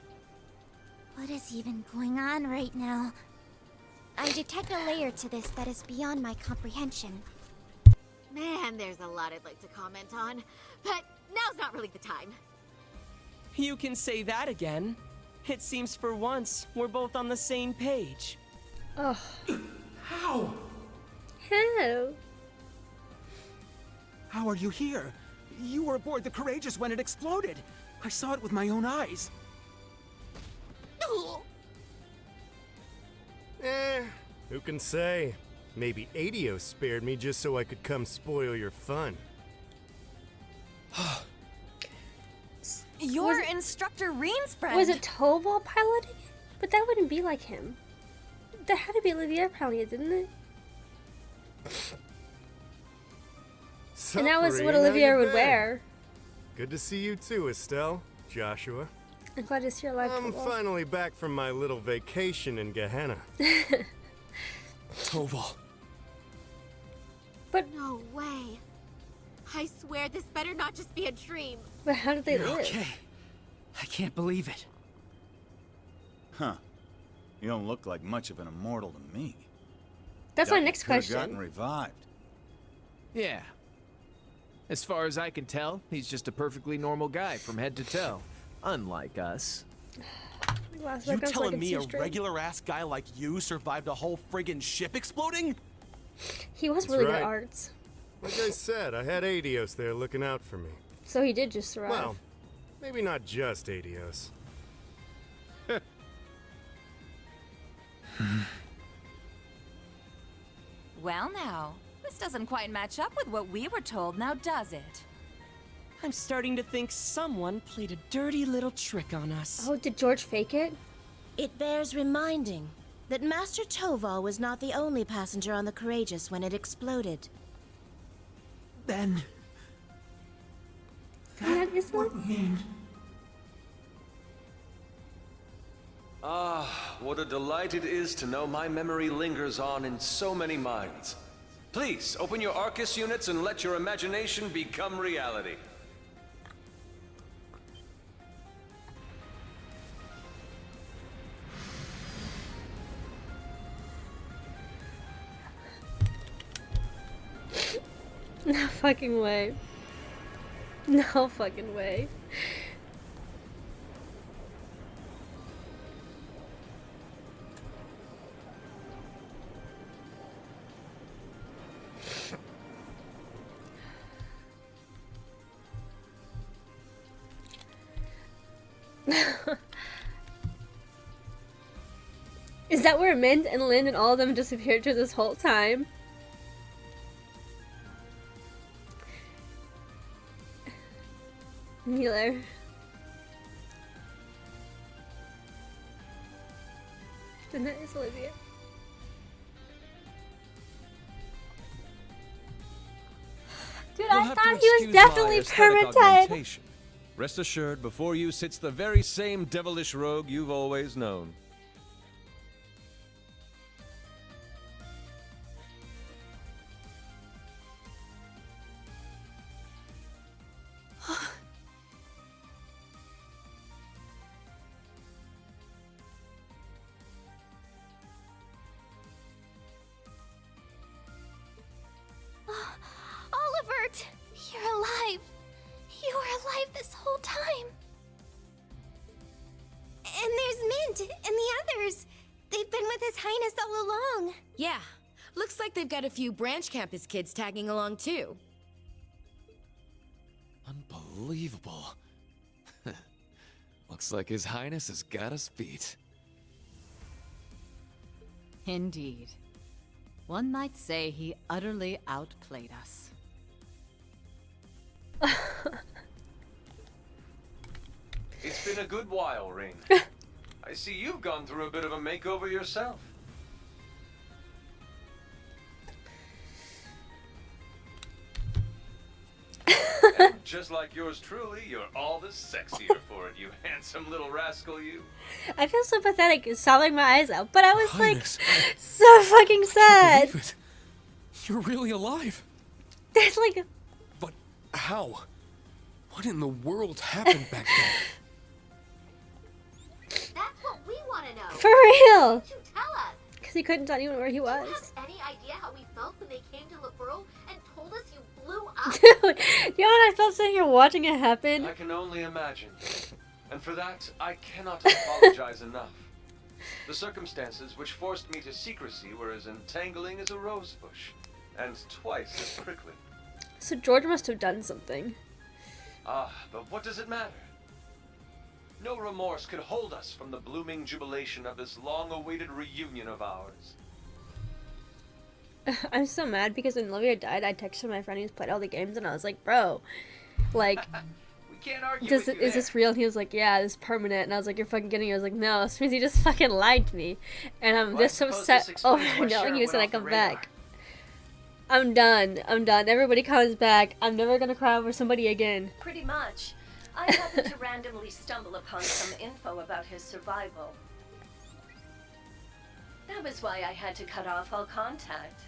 S13: What is even going on right now? I detect a layer to this that is beyond my comprehension.
S7: Man, there's a lot I'd like to comment on, but now's not really the time.
S11: You can say that again. It seems for once we're both on the same page.
S1: Oh.
S21: How?
S1: How?
S21: How are you here? You were aboard the Courageous when it exploded. I saw it with my own eyes.
S5: Who can say? Maybe Adio spared me just so I could come spoil your fun.
S8: You're Instructor Reen's friend.
S1: Was it Tobal piloting it? But that wouldn't be like him. There had to be Olivier piloting it, didn't it? And that was what Olivier would wear.
S5: Good to see you too, Estelle, Joshua.
S1: I'm glad to see your life.
S5: I'm finally back from my little vacation in Gehenna.
S12: Toval.
S1: But
S7: no way. I swear this better not just be a dream.
S1: But how did they
S21: You're
S1: live?
S21: Okay. I can't believe it.
S10: Huh. You don't look like much of an immortal to me.
S1: That's my next question.
S10: Gotten revived.
S4: Yeah. As far as I can tell, he's just a perfectly normal guy from head to toe. Unlike us.
S12: You telling me a regular-ass guy like you survived a whole friggin' ship exploding?
S1: He was
S5: That's
S1: really
S5: right.
S1: good at arts.
S5: Like I said, I had Adios there looking out for me.
S1: So he did just survive.
S5: Well, maybe not just Adios.
S8: Well now, this doesn't quite match up with what we were told, now does it?
S11: I'm starting to think someone played a dirty little trick on us.
S1: Oh, did George fake it?
S2: It bears reminding that Master Toval was not the only passenger on the Courageous when it exploded.
S21: Then...
S1: that is what?
S22: Ah, what a delight it is to know my memory lingers on in so many minds. Please, open your Arcus units and let your imagination become reality.
S1: No fucking way. No fucking way. Is that where Mint and Lynn and all of them disappeared to this whole time? Mueller. And that is Olivia. Dude, I thought he was definitely permatype.
S22: Rest assured, before you sits the very same devilish rogue you've always known.
S13: Olivert! You're alive! You were alive this whole time! And there's Mint and the others! They've been with His Highness all along!
S2: Yeah, looks like they've got a few branch campus kids tagging along too.
S15: Unbelievable. Looks like His Highness has got us beat.
S24: Indeed. One might say he utterly outplayed us.
S22: It's been a good while, Ring. I see you've gone through a bit of a makeover yourself. And just like yours truly, you're all the sexier for it, you handsome little rascal, you.
S1: I feel so pathetic sobbing my eyes out, but I was like so fucking sad.
S12: Believe it. You're really alive.
S1: That's like
S12: But how? What in the world happened back then?
S7: That's what we want to know.
S1: For real.
S7: Why don't you tell us?
S1: Because he couldn't tell anyone where he was.
S7: Do you have any idea how we felt when they came to Leburo and told us you blew up?
S1: Dude, you know what I felt sitting here watching it happen?
S22: I can only imagine. And for that, I cannot apologize enough. The circumstances which forced me to secrecy were as entangling as a rose bush, and twice as prickly.
S1: So George must have done something.
S22: Ah, but what does it matter? No remorse could hold us from the blooming jubilation of this long-awaited reunion of ours.
S1: I'm so mad because when Olivia died, I texted my friend who's played all the games and I was like, bro, like,
S22: we can't argue
S1: is this real? And he was like, yeah, this is permanent. And I was like, you're fucking kidding me. I was like, no, this means he just fucking lied to me. And I'm just so upset over knowing you said I come back. I'm done. I'm done. Everybody comes back. I'm never gonna cry over somebody again.
S18: Pretty much. I happened to randomly stumble upon some info about his survival. That was why I had to cut off all contact.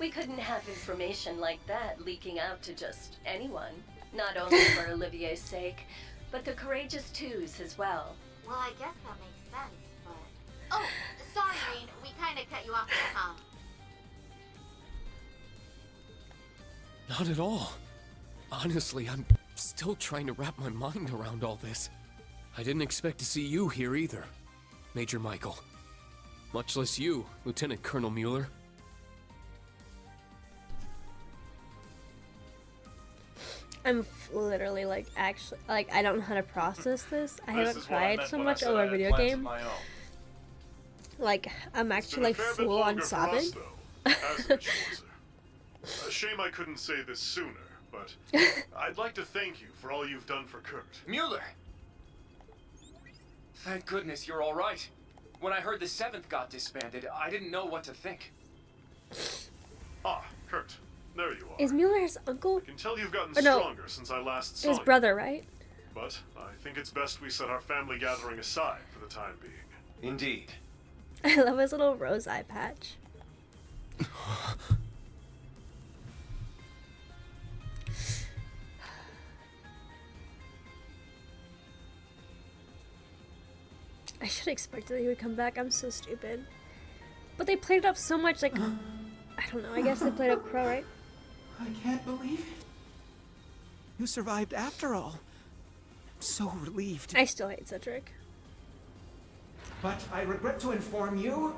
S18: We couldn't have information like that leaking out to just anyone. Not only for Olivier's sake, but the Courageous Two's as well.
S7: Well, I guess that makes sense, but... Oh, sorry, Rean. We kind of cut you off there, huh?
S16: Not at all. Honestly, I'm still trying to wrap my mind around all this. I didn't expect to see you here either, Major Michael. Much less you, Lieutenant Colonel Mueller.
S1: I'm literally like, actually, like, I don't know how to process this. I haven't cried so much over a video game. Like, I'm actually like full on sobbing.
S17: A shame I couldn't say this sooner, but I'd like to thank you for all you've done for Kurt.
S19: Mueller! Thank goodness you're all right. When I heard the 7th got disbanded, I didn't know what to think.
S17: Ah, Kurt. There you are.
S1: Is Mueller his uncle?
S17: I can tell you've gotten
S1: no,
S17: stronger since I last saw you.
S1: His brother, right?
S17: But I think it's best we set our family gathering aside for the time being.
S19: Indeed.
S1: I love his little rose eye patch. I should have expected that he would come back. I'm so stupid. But they played it up so much, like, I don't know. I guess they played up Crow, right?
S21: I can't believe it. You survived after all. I'm so relieved.
S1: I still hate Cedric.
S21: But I regret to inform you,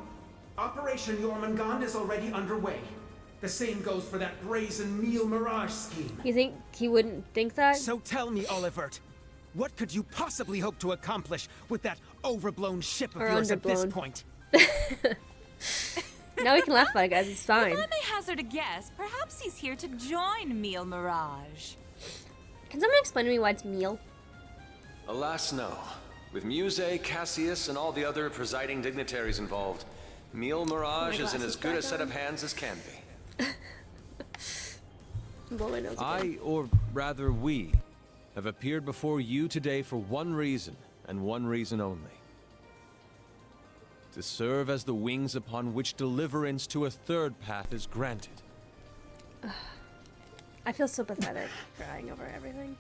S21: Operation Jormungand is already underway. The same goes for that brazen meal mirage scheme.
S1: You think he wouldn't think that?
S21: So tell me, Olivert, what could you possibly hope to accomplish with that overblown ship of yours at this point?
S1: Now we can laugh about it, guys. It's fine.
S8: If I may hazard a guess, perhaps he's here to join Meal Mirage.
S1: Can someone explain to me why it's meal?
S22: Alas, no. With Muse, Cassius, and all the other presiding dignitaries involved, Meal Mirage is in as good a set of hands as can be.
S4: I, or rather we, have appeared before you today for one reason, and one reason only. To serve as the wings upon which deliverance to a third path is granted.
S1: I feel so pathetic crying over everything.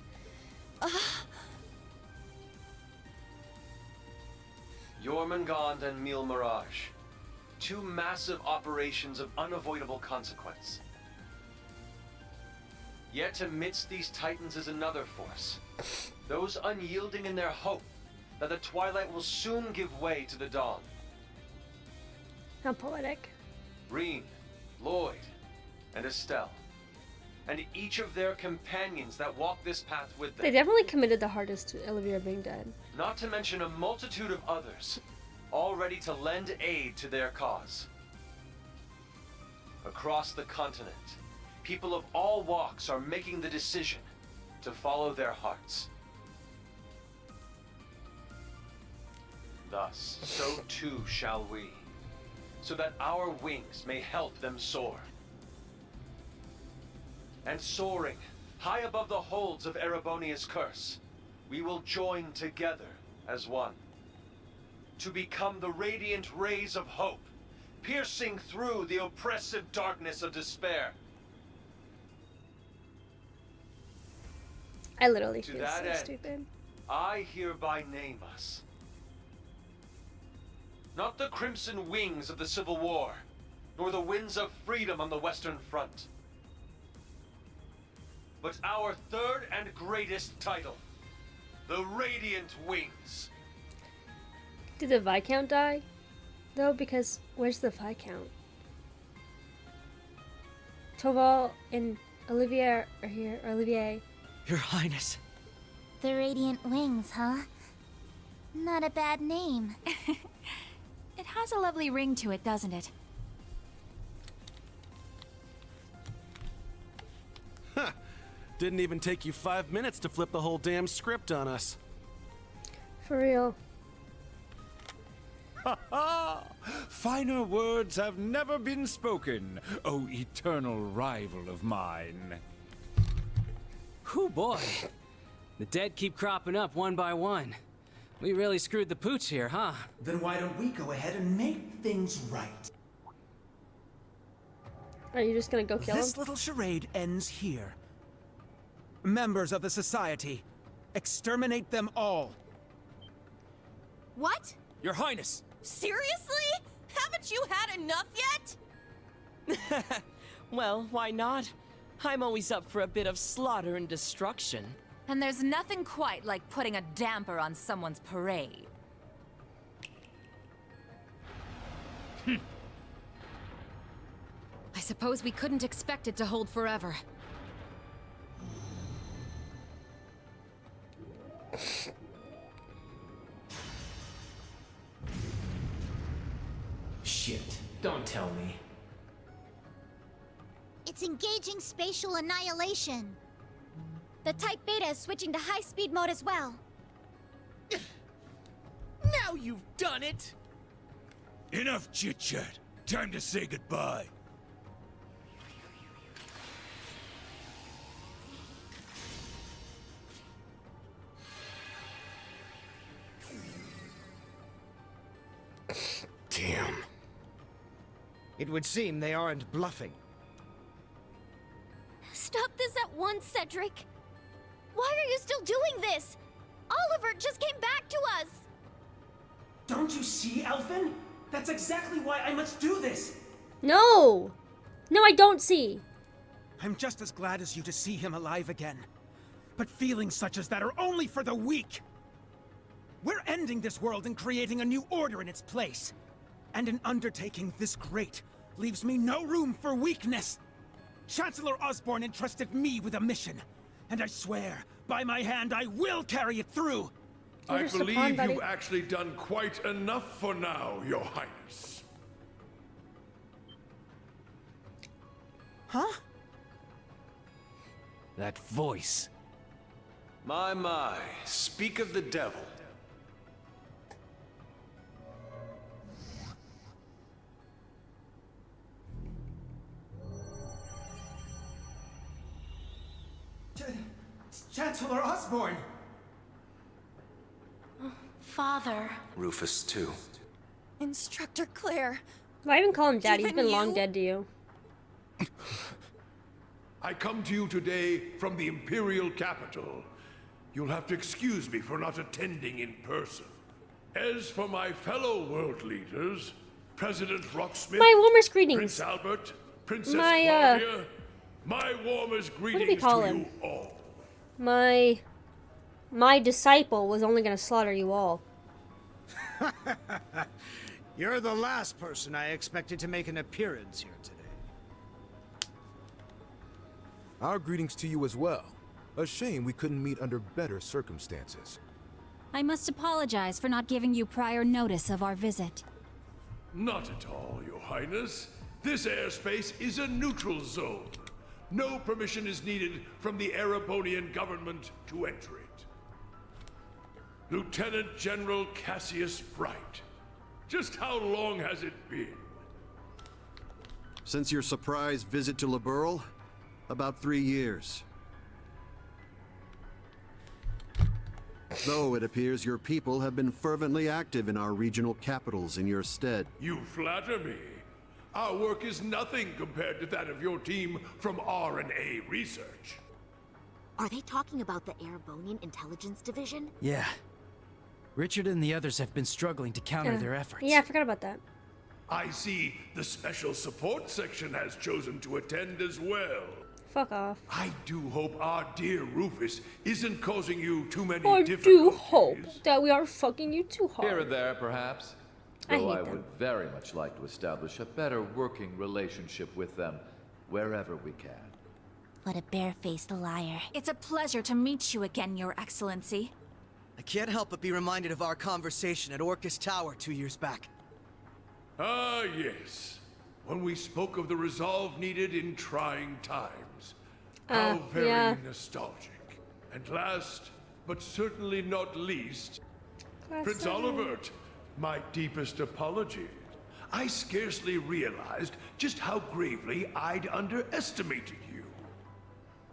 S22: Jormungand and Meal Mirage. Two massive operations of unavoidable consequence. Yet amidst these titans is another force. Those unyielding in their hope that the twilight will soon give way to the dawn.
S1: How poetic.
S22: Rean, Lloyd, and Estelle. And each of their companions that walk this path with them.
S1: They definitely committed the hardest to Olivia being dead.
S22: Not to mention a multitude of others, all ready to lend aid to their cause. Across the continent, people of all walks are making the decision to follow their hearts. Thus, so too shall we, so that our wings may help them soar. And soaring, high above the holds of Erebonia's curse, we will join together as one. To become the radiant rays of hope, piercing through the oppressive darkness of despair.
S1: I literally
S22: To
S1: feel
S22: that
S1: so
S22: end,
S1: stupid.
S22: I hereby name us. Not the crimson wings of the Civil War, nor the winds of freedom on the Western Front. But our third and greatest title, the Radiant Wings.
S1: Did the Viscount die? Though, because where's the Viscount? Toval and Olivier are here. Or Olivier.
S21: Your Highness.
S13: The Radiant Wings, huh? Not a bad name.
S8: It has a lovely ring to it, doesn't it?
S12: Ha! Didn't even take you 5 minutes to flip the whole damn script on us.
S1: For real.
S3: Ha ha! Finer words have never been spoken, O eternal rival of mine.
S9: Whew, boy. The dead keep cropping up one by one. We really screwed the pooch here, huh?
S21: Then why don't we go ahead and make things right?
S1: Are you just gonna go kill him?
S14: This little charade ends here. Members of the Society, exterminate them all.
S24: What?
S14: Your Highness!
S24: Seriously? Haven't you had enough yet?
S11: Well, why not? I'm always up for a bit of slaughter and destruction.
S8: And there's nothing quite like putting a damper on someone's parade.
S20: I suppose we couldn't expect it to hold forever.
S9: Shit, don't tell me.
S13: It's engaging spatial annihilation. The Type Beta is switching to high-speed mode as well.
S12: Now you've done it!
S22: Enough chit-chat. Time to say goodbye.
S14: Damn. It would seem they aren't bluffing.
S13: Stop this at once, Cedric. Why are you still doing this? Oliver just came back to us.
S21: Don't you see, Elfin? That's exactly why I must do this.
S1: No! No, I don't see.
S14: I'm just as glad as you to see him alive again. But feelings such as that are only for the weak. We're ending this world and creating a new order in its place. And an undertaking this great leaves me no room for weakness. Chancellor Osborne entrusted me with a mission. And I swear, by my hand, I will carry it through.
S23: I believe you've actually done quite enough for now, Your Highness.
S14: Huh?
S9: That voice.
S22: My, speak of the devil.
S21: Chancellor Osborne!
S2: Father.
S15: Rufus, too.
S2: Instructor Claire.
S1: Why even call him Daddy? He's
S2: Even
S1: been long
S2: you?
S1: dead to you.
S23: I come to you today from the Imperial capital. You'll have to excuse me for not attending in person. As for my fellow world leaders, President Rocksmith,
S1: My warmest greetings.
S23: Prince Albert, Princess
S1: My,
S23: Claudia, my warmest
S1: What did he
S23: greetings
S1: call
S23: to
S1: him?
S23: you all.
S1: My disciple was only gonna slaughter you all.
S14: You're the last person I expected to make an appearance here today.
S25: Our greetings to you as well. A shame we couldn't meet under better circumstances.
S20: I must apologize for not giving you prior notice of our visit.
S23: Not at all, Your Highness. This airspace is a neutral zone. No permission is needed from the Erebonian government to enter it. Lieutenant General Cassius Bright. Just how long has it been?
S26: Since your surprise visit to Liberl? About 3 years. Though it appears your people have been fervently active in our regional capitals in your stead.
S23: You flatter me. Our work is nothing compared to that of your team from R&A Research.
S7: Are they talking about the Erebonian Intelligence Division?
S9: Yeah. Richard and the others have been struggling to counter their efforts.
S1: Yeah, I forgot about that.
S23: I see the Special Support Section has chosen to attend as well.
S1: Fuck off.
S23: I do hope our dear Rufus isn't causing you too many
S1: I
S23: difficulties.
S1: do hope that we are fucking you too hard.
S27: Here and there, perhaps.
S1: I
S27: Though
S1: hate
S27: I
S1: them.
S27: would very much like to establish a better working relationship with them wherever we can.
S2: What a barefaced liar.
S20: It's a pleasure to meet you again, Your Excellency.
S14: I can't help but be reminded of our conversation at Orcus Tower 2 years back.
S23: Ah, yes. When we spoke of the resolve needed in trying times. How very
S1: yeah.
S23: nostalgic. And last, but certainly not least,
S1: Classic.
S23: Prince Olivert, my deepest apologies. I scarcely realized just how gravely I'd underestimated you.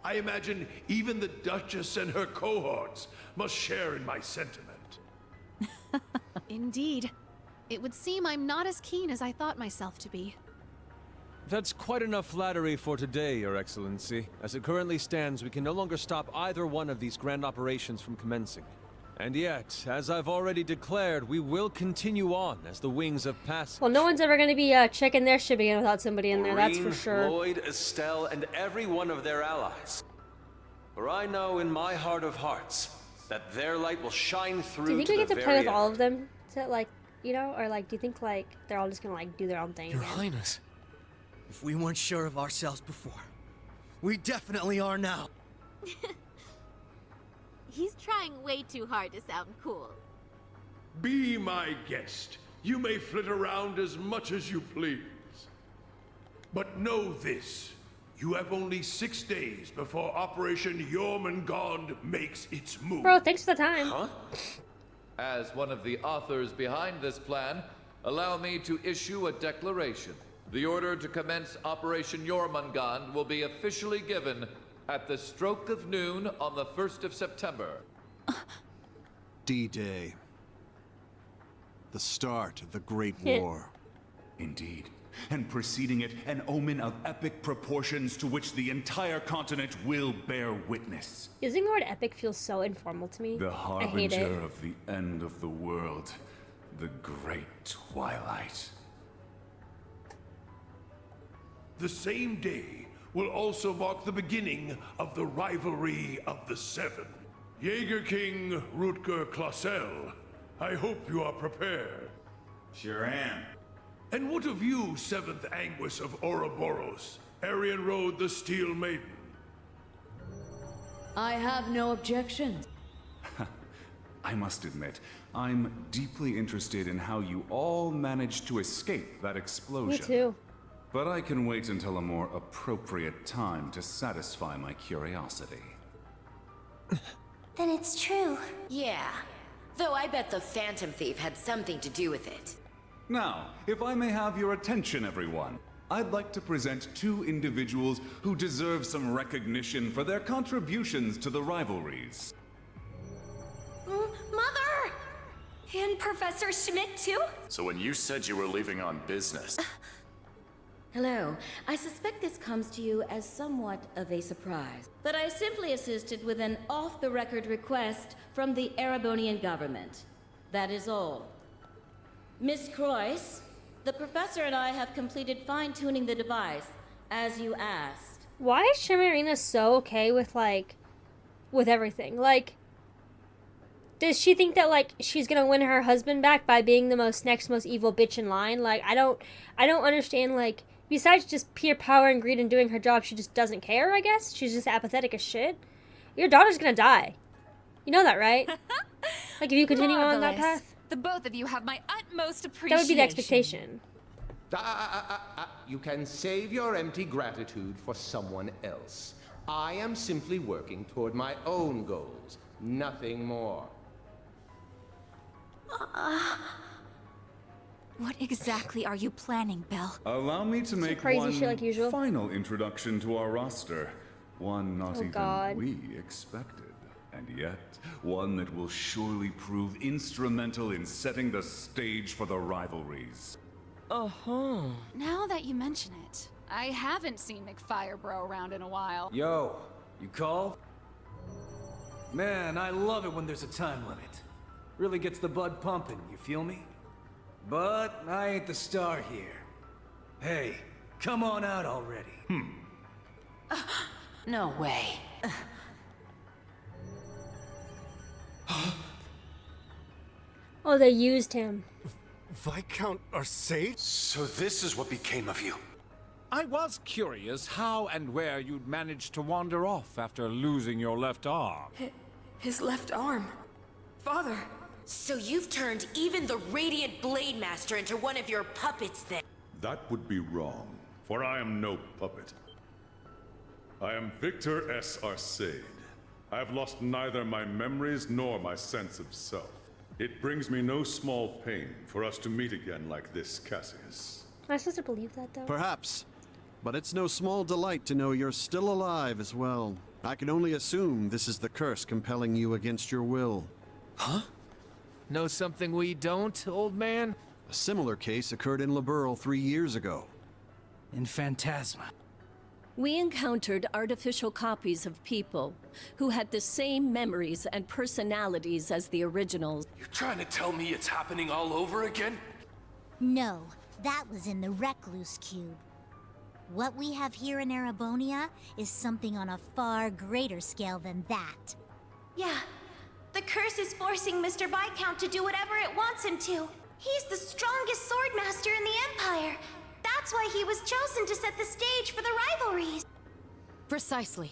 S23: I imagine even the Duchess and her cohorts must share in my sentiment.
S5: Indeed. It would seem I'm not as keen as I thought myself to be.
S22: That's quite enough flattery for today, Your Excellency. As it currently stands, we can no longer stop either one of these grand operations from commencing. And yet, as I've already declared, we will continue on as the wings of passage.
S1: Well, no one's ever going to be checking their ship again without somebody in there, that's for
S6: Maureen,
S1: sure.
S6: Lloyd, Estelle, and every one of their allies. For I know in my heart of hearts that their light will shine through.
S1: Do you think
S6: to
S1: we get
S6: the
S1: to
S6: very
S1: play with
S6: end.
S1: all of them? To, like, you know, or like, do you think like they're all just gonna like do their own thing?
S10: Your
S1: again?
S10: Highness, if we weren't sure of ourselves before, we definitely are now.
S7: He's trying way too hard to sound cool.
S23: Be my guest. You may flit around as much as you please. But know this. You have only 6 days before Operation Jormungand makes its move.
S1: Bro, thanks for the time.
S27: Huh? As one of the authors behind this plan, allow me to issue a declaration. The order to commence Operation Jormungand will be officially given at the stroke of noon on the 1st of September.
S26: D-Day. The start of the Great
S1: Yeah.
S26: War.
S16: Indeed. And preceding it, an omen of epic proportions to which the entire continent will bear witness.
S1: Using the word epic feels so informal to me.
S16: The
S1: I hate it.
S16: harbinger of the end of the world. The great twilight.
S23: The same day will also mark the beginning of the rivalry of the Seven. Jaeger King Rutger Clausel, I hope you are prepared.
S16: Sure am.
S23: And what of you, 7th Anguis of Ouroboros, Arian Road the Steel Maiden?
S17: I have no objections.
S16: I must admit, I'm deeply interested in how you all managed to escape that explosion.
S1: Me too.
S16: But I can wait until a more appropriate time to satisfy my curiosity.
S2: Then it's true. Yeah. Though I bet the Phantom Thief had something to do with it.
S16: Now, if I may have your attention, everyone, I'd like to present 2 individuals who deserve some recognition for their contributions to the rivalries.
S13: Mother! And Professor Schmidt, too?
S18: So when you said you were leaving on business...
S19: Hello. I suspect this comes to you as somewhat of a surprise, but I simply assisted with an off-the-record request from the Erebonian government. That is all. Miss Croyce, the professor and I have completed fine-tuning the device, as you asked.
S1: Why is Shimarina so okay with like, with everything? Like, does she think that like she's gonna win her husband back by being the next most evil bitch in line? Like, I don't understand. Like, besides just pure power and greed and doing her job, she just doesn't care. I guess she's just apathetic as shit. Your daughter's gonna die. You know that, right? Like, if you continue on that path.
S8: The both of you have my utmost appreciation.
S1: That would be the expectation.
S28: You can save your empty gratitude for someone else. I am simply working toward my own goals, nothing more.
S20: What exactly are you planning, Belle?
S16: Allow me to make
S1: crazy
S16: one
S1: shit like usual.
S16: final introduction to our roster. One not
S1: Oh,
S16: even
S1: God.
S16: we expected. And yet, one that will surely prove instrumental in setting the stage for the rivalries.
S5: Uh-huh. Now that you mention it, I haven't seen McFirebro around in a while.
S9: Yo, you called? Man, I love it when there's a time limit. Really gets the blood pumping, you feel me? But I ain't the star here. Hey, come on out already.
S19: No way.
S1: Oh, they used him.
S12: Viscount Arcade?
S3: So this is what became of you. I was curious how and where you'd managed to wander off after losing your left arm.
S2: His left arm. Father. So you've turned even the Radiant Blade Master into one of your puppets then?
S29: That would be wrong, for I am no puppet. I am Victor S. Arcade. I have lost neither my memories nor my sense of self.
S16: It brings me no small pain for us to meet again like this, Cassius.
S1: Am I supposed to believe that, though?
S26: Perhaps. But it's no small delight to know you're still alive as well. I can only assume this is the curse compelling you against your will.
S4: Huh? Know something we don't, old man?
S26: A similar case occurred in Liberl 3 years ago.
S4: In Phantasma.
S6: We encountered artificial copies of people who had the same memories and personalities as the originals.
S11: You're trying to tell me it's happening all over again?
S14: No, that was in the Recluse Cube. What we have here in Erebonia is something on a far greater scale than that.
S13: Yeah, the curse is forcing Mr. Viscount to do whatever it wants him to. He's the strongest swordmaster in the Empire. That's why he was chosen to set the stage for the rivalries.
S15: Precisely.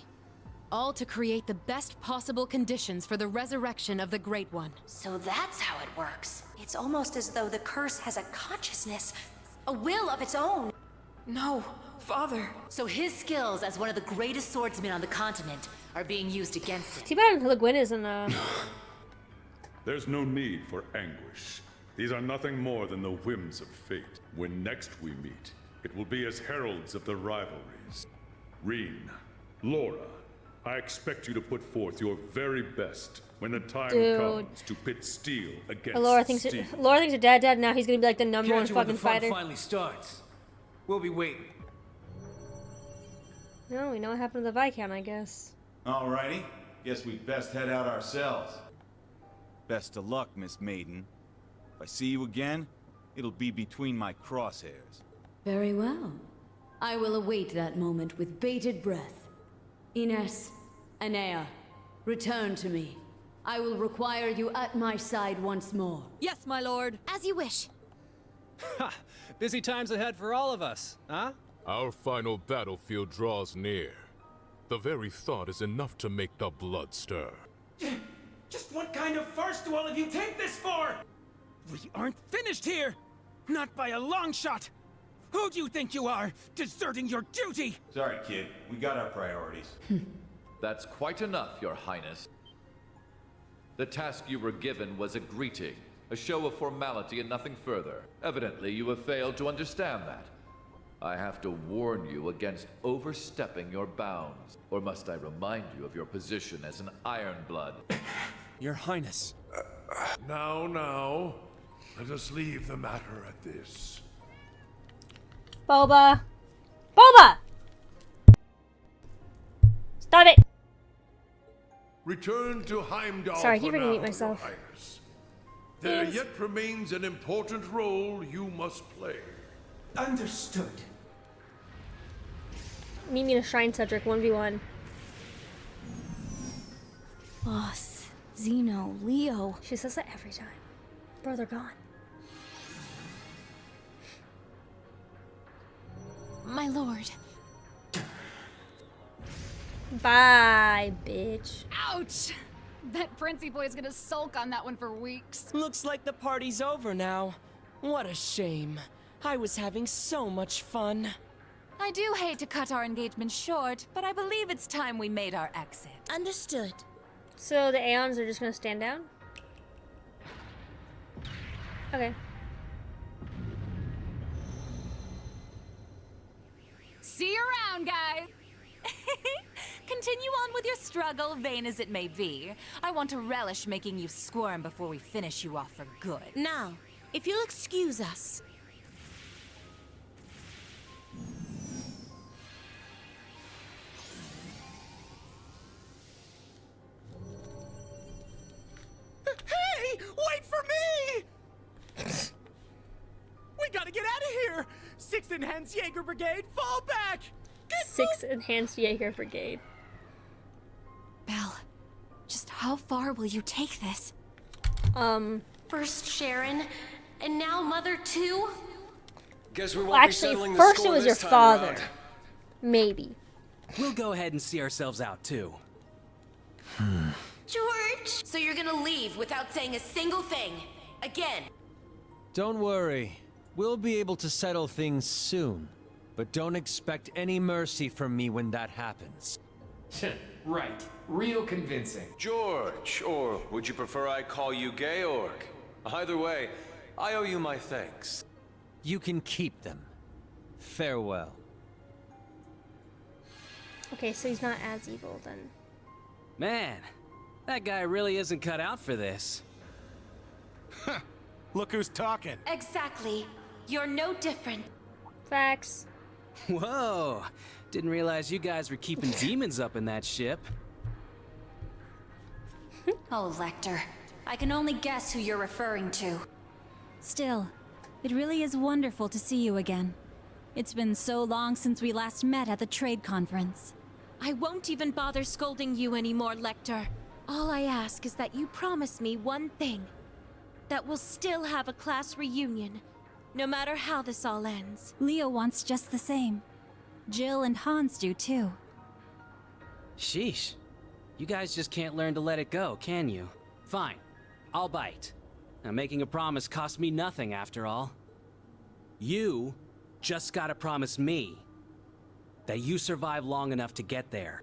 S15: All to create the best possible conditions for the resurrection of the Great One.
S7: So that's how it works. It's almost as though the curse has a consciousness, a will of its own.
S2: No, Father.
S7: So his skills as one of the greatest swordsmen on the continent are being used against it.
S1: Too bad Le Guin isn't
S16: There's no need for anguish. These are nothing more than the whims of fate. When next we meet, it will be as heralds of the rivalries. Reen, Laura, I expect you to put forth your very best when the time comes to pit steel against
S1: Laura thinks
S16: steel.
S1: Laura thinks her dad dead. Now he's gonna be like the number one
S9: Catch you when
S1: fucking
S9: the fun
S1: fighter.
S9: finally starts. We'll be waiting.
S1: No, we know what happened to the Viscount, I guess.
S21: Alrighty. Guess we'd best head out ourselves. Best of luck, Miss Maiden. If I see you again, it'll be between my crosshairs.
S17: Very well. I will await that moment with bated breath. Ines, Anea, return to me. I will require you at my side once more.
S15: Yes, my lord.
S13: As you wish.
S4: Ha! Busy times ahead for all of us, huh?
S22: Our final battlefield draws near. The very thought is enough to make the blood stir.
S24: Just what kind of farce do all of you take this for? We aren't finished here! Not by a long shot! Who do you think you are, deserting your duty?
S21: Sorry, kid. We got our priorities.
S27: That's quite enough, Your Highness. The task you were given was a greeting, a show of formality and nothing further. Evidently, you have failed to understand that. I have to warn you against overstepping your bounds. Or must I remind you of your position as an Ironblood?
S12: Your Highness.
S23: Now, let us leave the matter at this.
S1: Boba! Boba! Stop it!
S23: Return to Heimdall.
S1: Sorry, I keep
S23: for
S1: forgetting to
S23: now,
S1: mute myself.
S23: Your Highness. There
S1: Yes.
S23: yet remains an important role you must play.
S24: Understood.
S1: Meet me in a shrine, Cedric, 1v1.
S15: Boss, Zeno, Leo.
S1: She says that every time. Bro, they're gone.
S15: My lord.
S1: Bye, bitch.
S5: Ouch! Bet Princey Boy's gonna sulk on that one for weeks.
S24: Looks like the party's over now. What a shame. I was having so much fun.
S8: I do hate to cut our engagement short, but I believe it's time we made our exit.
S14: Understood.
S1: So the Aeons are just gonna stand down? Okay.
S8: See you around, guys! Continue on with your struggle, vain as it may be. I want to relish making you squirm before we finish you off for good.
S14: Now, if you'll excuse us.
S24: Hey! Wait for me! We gotta get out of here! 6th Enhanced Jaeger Brigade, fall back!
S1: 6th Enhanced Jaeger Brigade.
S15: Belle, just how far will you take this?
S7: First Sharon, and now Mother too?
S11: Guess we won't
S1: Well,
S11: be
S1: actually,
S11: settling the
S1: first
S11: score
S1: it was your
S11: this time
S1: father.
S11: around.
S1: Maybe.
S4: We'll go ahead and see ourselves out, too.
S2: George! So you're gonna leave without saying a single thing. Again.
S4: Don't worry. We'll be able to settle things soon. But don't expect any mercy from me when that happens.
S11: Right. Real convincing.
S25: George, or would you prefer I call you Georg?
S4: Either way, I owe you my thanks. You can keep them. Farewell.
S1: Okay, so he's not as evil then.
S3: Man, that guy really isn't cut out for this.
S12: Look who's talking.
S8: Exactly. You're no different.
S1: Facts.
S3: Whoa, didn't realize you guys were keeping demons up in that ship.
S8: Oh, Lecter. I can only guess who you're referring to.
S10: Still, it really is wonderful to see you again. It's been so long since we last met at the trade conference.
S18: I won't even bother scolding you anymore, Lecter. All I ask is that you promise me one thing. That we'll still have a class reunion, no matter how this all ends.
S10: Leo wants just the same. Jill and Hans do too.
S3: Sheesh. You guys just can't learn to let it go, can you? Fine. I'll bite. Now, making a promise costs me nothing, after all. You just gotta promise me that you survive long enough to get there.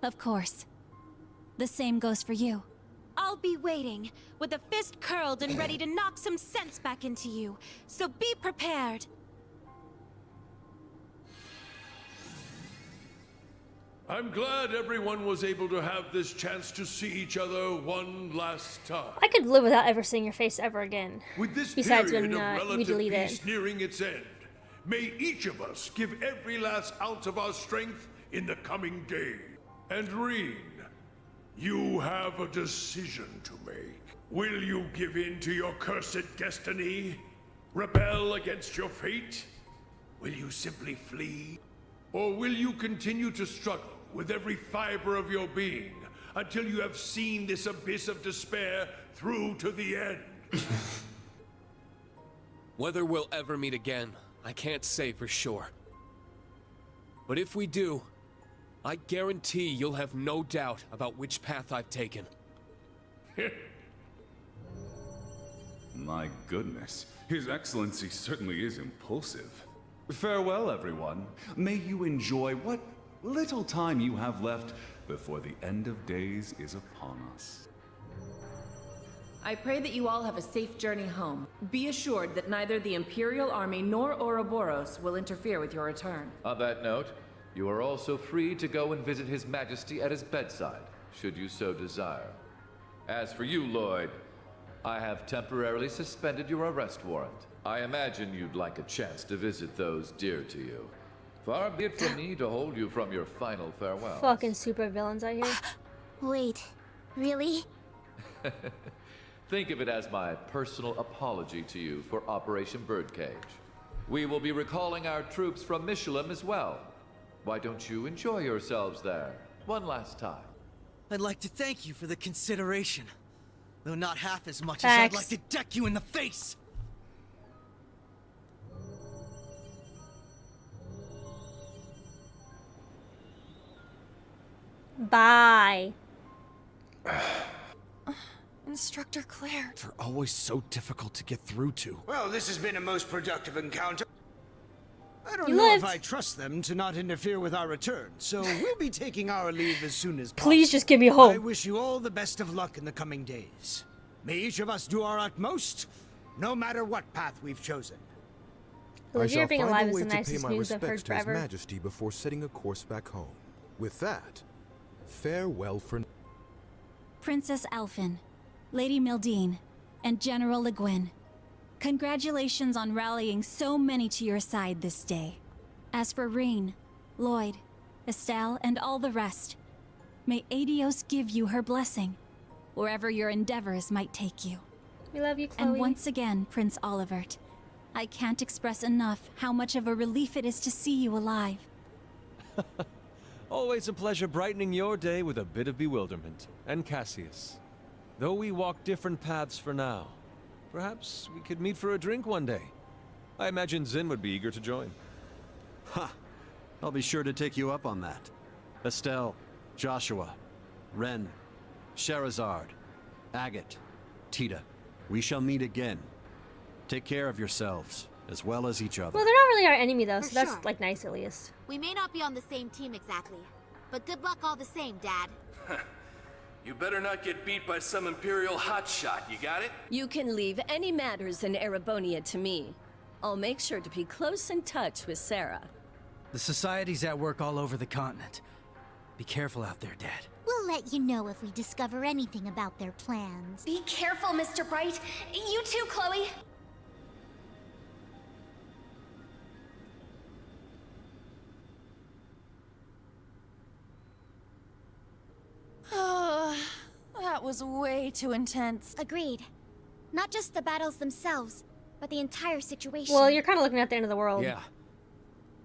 S10: Of course. The same goes for you.
S18: I'll be waiting, with a fist curled and ready to knock some sense back into you. So be prepared.
S23: I'm glad everyone was able to have this chance to see each other one last time.
S1: I could live without ever seeing your face ever again.
S23: With this
S1: Besides
S23: period
S1: when
S23: of
S1: we
S23: relative
S1: delete
S23: peace
S1: it.
S23: nearing its end, may each of us give every last ounce of our strength in the coming day. And Reen, you have a decision to make. Will you give in to your cursed destiny? Rebel against your fate? Will you simply flee? Or will you continue to struggle with every fiber of your being until you have seen this abyss of despair through to the end?
S11: Whether we'll ever meet again, I can't say for sure. But if we do, I guarantee you'll have no doubt about which path I've taken.
S19: My goodness, His Excellency certainly is impulsive. Farewell, everyone. May you enjoy what little time you have left before the end of days is upon us.
S20: I pray that you all have a safe journey home. Be assured that neither the Imperial Army nor Ouroboros will interfere with your return.
S27: On that note, you are also free to go and visit His Majesty at his bedside, should you so desire. As for you, Lloyd, I have temporarily suspended your arrest warrant. I imagine you'd like a chance to visit those dear to you. Far be it from me to hold you from your final farewell.
S1: Fucking super villains out here.
S13: Wait, really?
S27: Think of it as my personal apology to you for Operation Birdcage. We will be recalling our troops from Michelin as well. Why don't you enjoy yourselves there one last time?
S25: I'd like to thank you for the consideration, though not half as much
S1: Facts.
S25: as I'd like to deck you in the face.
S1: Bye.
S5: Instructor Claire.
S12: They're always so difficult to get through to.
S26: Well, this has been a most productive encounter. I don't
S1: You
S26: know
S1: lived.
S26: if I trust them to not interfere with our return, so we'll be taking our leave as soon as possible.
S1: Please just get me home.
S26: I wish you all the best of luck in the coming days. May each of us do our utmost, no matter what path we've chosen.
S1: Olivia being alive is the
S12: to pay
S1: nicest
S12: my
S1: news I've heard
S12: respects to His
S1: forever.
S12: Majesty before setting a course back home. With that, farewell for now.
S10: Princess Alphen, Lady Mildine, and General Le Guin. Congratulations on rallying so many to your side this day. As for Reen, Lloyd, Estelle, and all the rest, may Adios give you her blessing, wherever your endeavors might take you.
S1: We love you, Chloe.
S10: And once again, Prince Olivert, I can't express enough how much of a relief it is to see you alive.
S4: Always a pleasure brightening your day with a bit of bewilderment. And Cassius. Though we walk different paths for now, perhaps we could meet for a drink one day. I imagine Zin would be eager to join.
S28: Ha! I'll be sure to take you up on that. Estelle, Joshua, Ren, Sherazard, Agate, Tita. We shall meet again. Take care of yourselves, as well as each other.
S1: Well, they're not really our enemy though,
S7: For
S1: so that's
S7: sure.
S1: like nice at least.
S7: We may not be on the same team exactly, but good luck all the same, Dad.
S6: You better not get beat by some Imperial hotshot, you got it?
S9: You can leave any matters in Erebonia to me. I'll make sure to be close in touch with Sarah.
S14: The Society's at work all over the continent. Be careful out there, Dad.
S13: We'll let you know if we discover anything about their plans.
S16: Be careful, Mr. Bright. You too, Chloe.
S18: Oh, that was way too intense.
S13: Agreed. Not just the battles themselves, but the entire situation.
S1: Well, you're kind of looking at the end of the world.
S17: Yeah.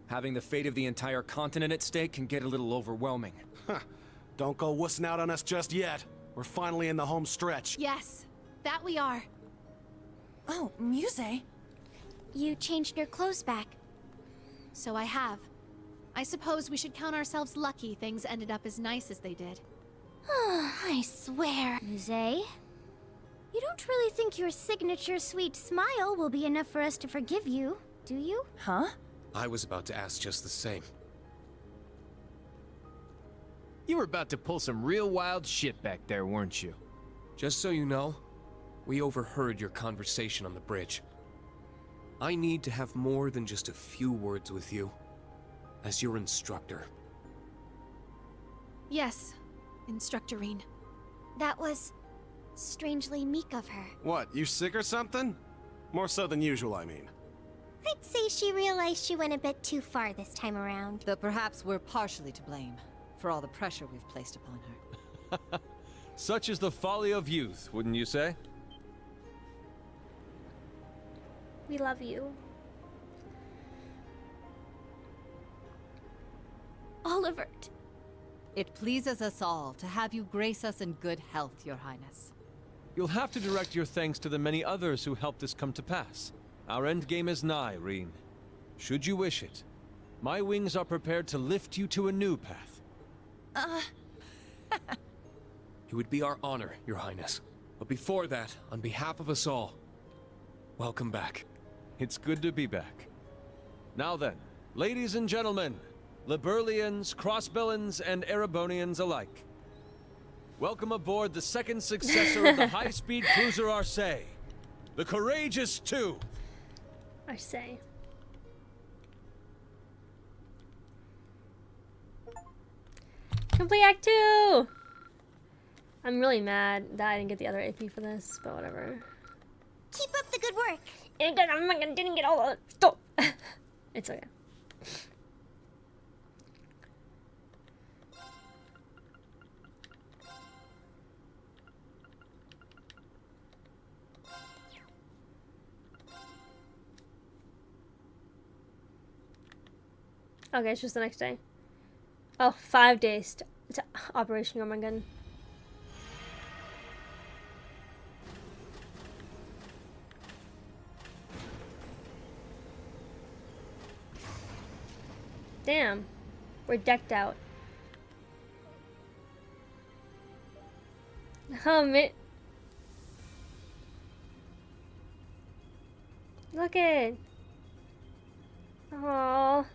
S17: Having the fate of the entire continent at stake can get a little overwhelming.
S12: Huh. Don't go wussing out on us just yet. We're finally in the home stretch.
S16: Yes, that we are.
S18: Oh, Muse.
S13: You changed your clothes back.
S16: So I have. I suppose we should count ourselves lucky things ended up as nice as they did.
S13: I swear. Muse, you don't really think your signature sweet smile will be enough for us to forgive you, do you?
S18: Huh?
S11: I was about to ask just the same.
S17: You were about to pull some real wild shit back there, weren't you?
S11: Just so you know, we overheard your conversation on the bridge. I need to have more than just a few words with you, as your instructor.
S16: Yes, Instructorine.
S13: That was strangely meek of her.
S12: What, you sick or something? More so than usual, I mean.
S13: I'd say she realized she went a bit too far this time around.
S21: Though perhaps we're partially to blame for all the pressure we've placed upon her.
S4: Such is the folly of youth, wouldn't you say?
S1: We love you.
S13: Oliver.
S21: It pleases us all to have you grace us in good health, Your Highness.
S4: You'll have to direct your thanks to the many others who helped this come to pass. Our endgame is nigh, Reen. Should you wish it, my wings are prepared to lift you to a new path.
S11: It would be our honor, Your Highness. But before that, on behalf of us all, welcome back.
S4: It's good to be back. Now then, ladies and gentlemen, Liberlians, Crossbellans, and Erebonians alike. Welcome aboard the second successor of the high-speed cruiser Arcee, the Courageous 2.
S1: Arcee. Complete Act 2! I'm really mad that I didn't get the other AP for this, but whatever.
S13: Keep up the good work.
S1: I didn't get all the stuff. It's okay. Okay, it's just the next day. Oh, 5 days to Operation Jormungand. Damn, we're decked out. Oh man, look it. Aww.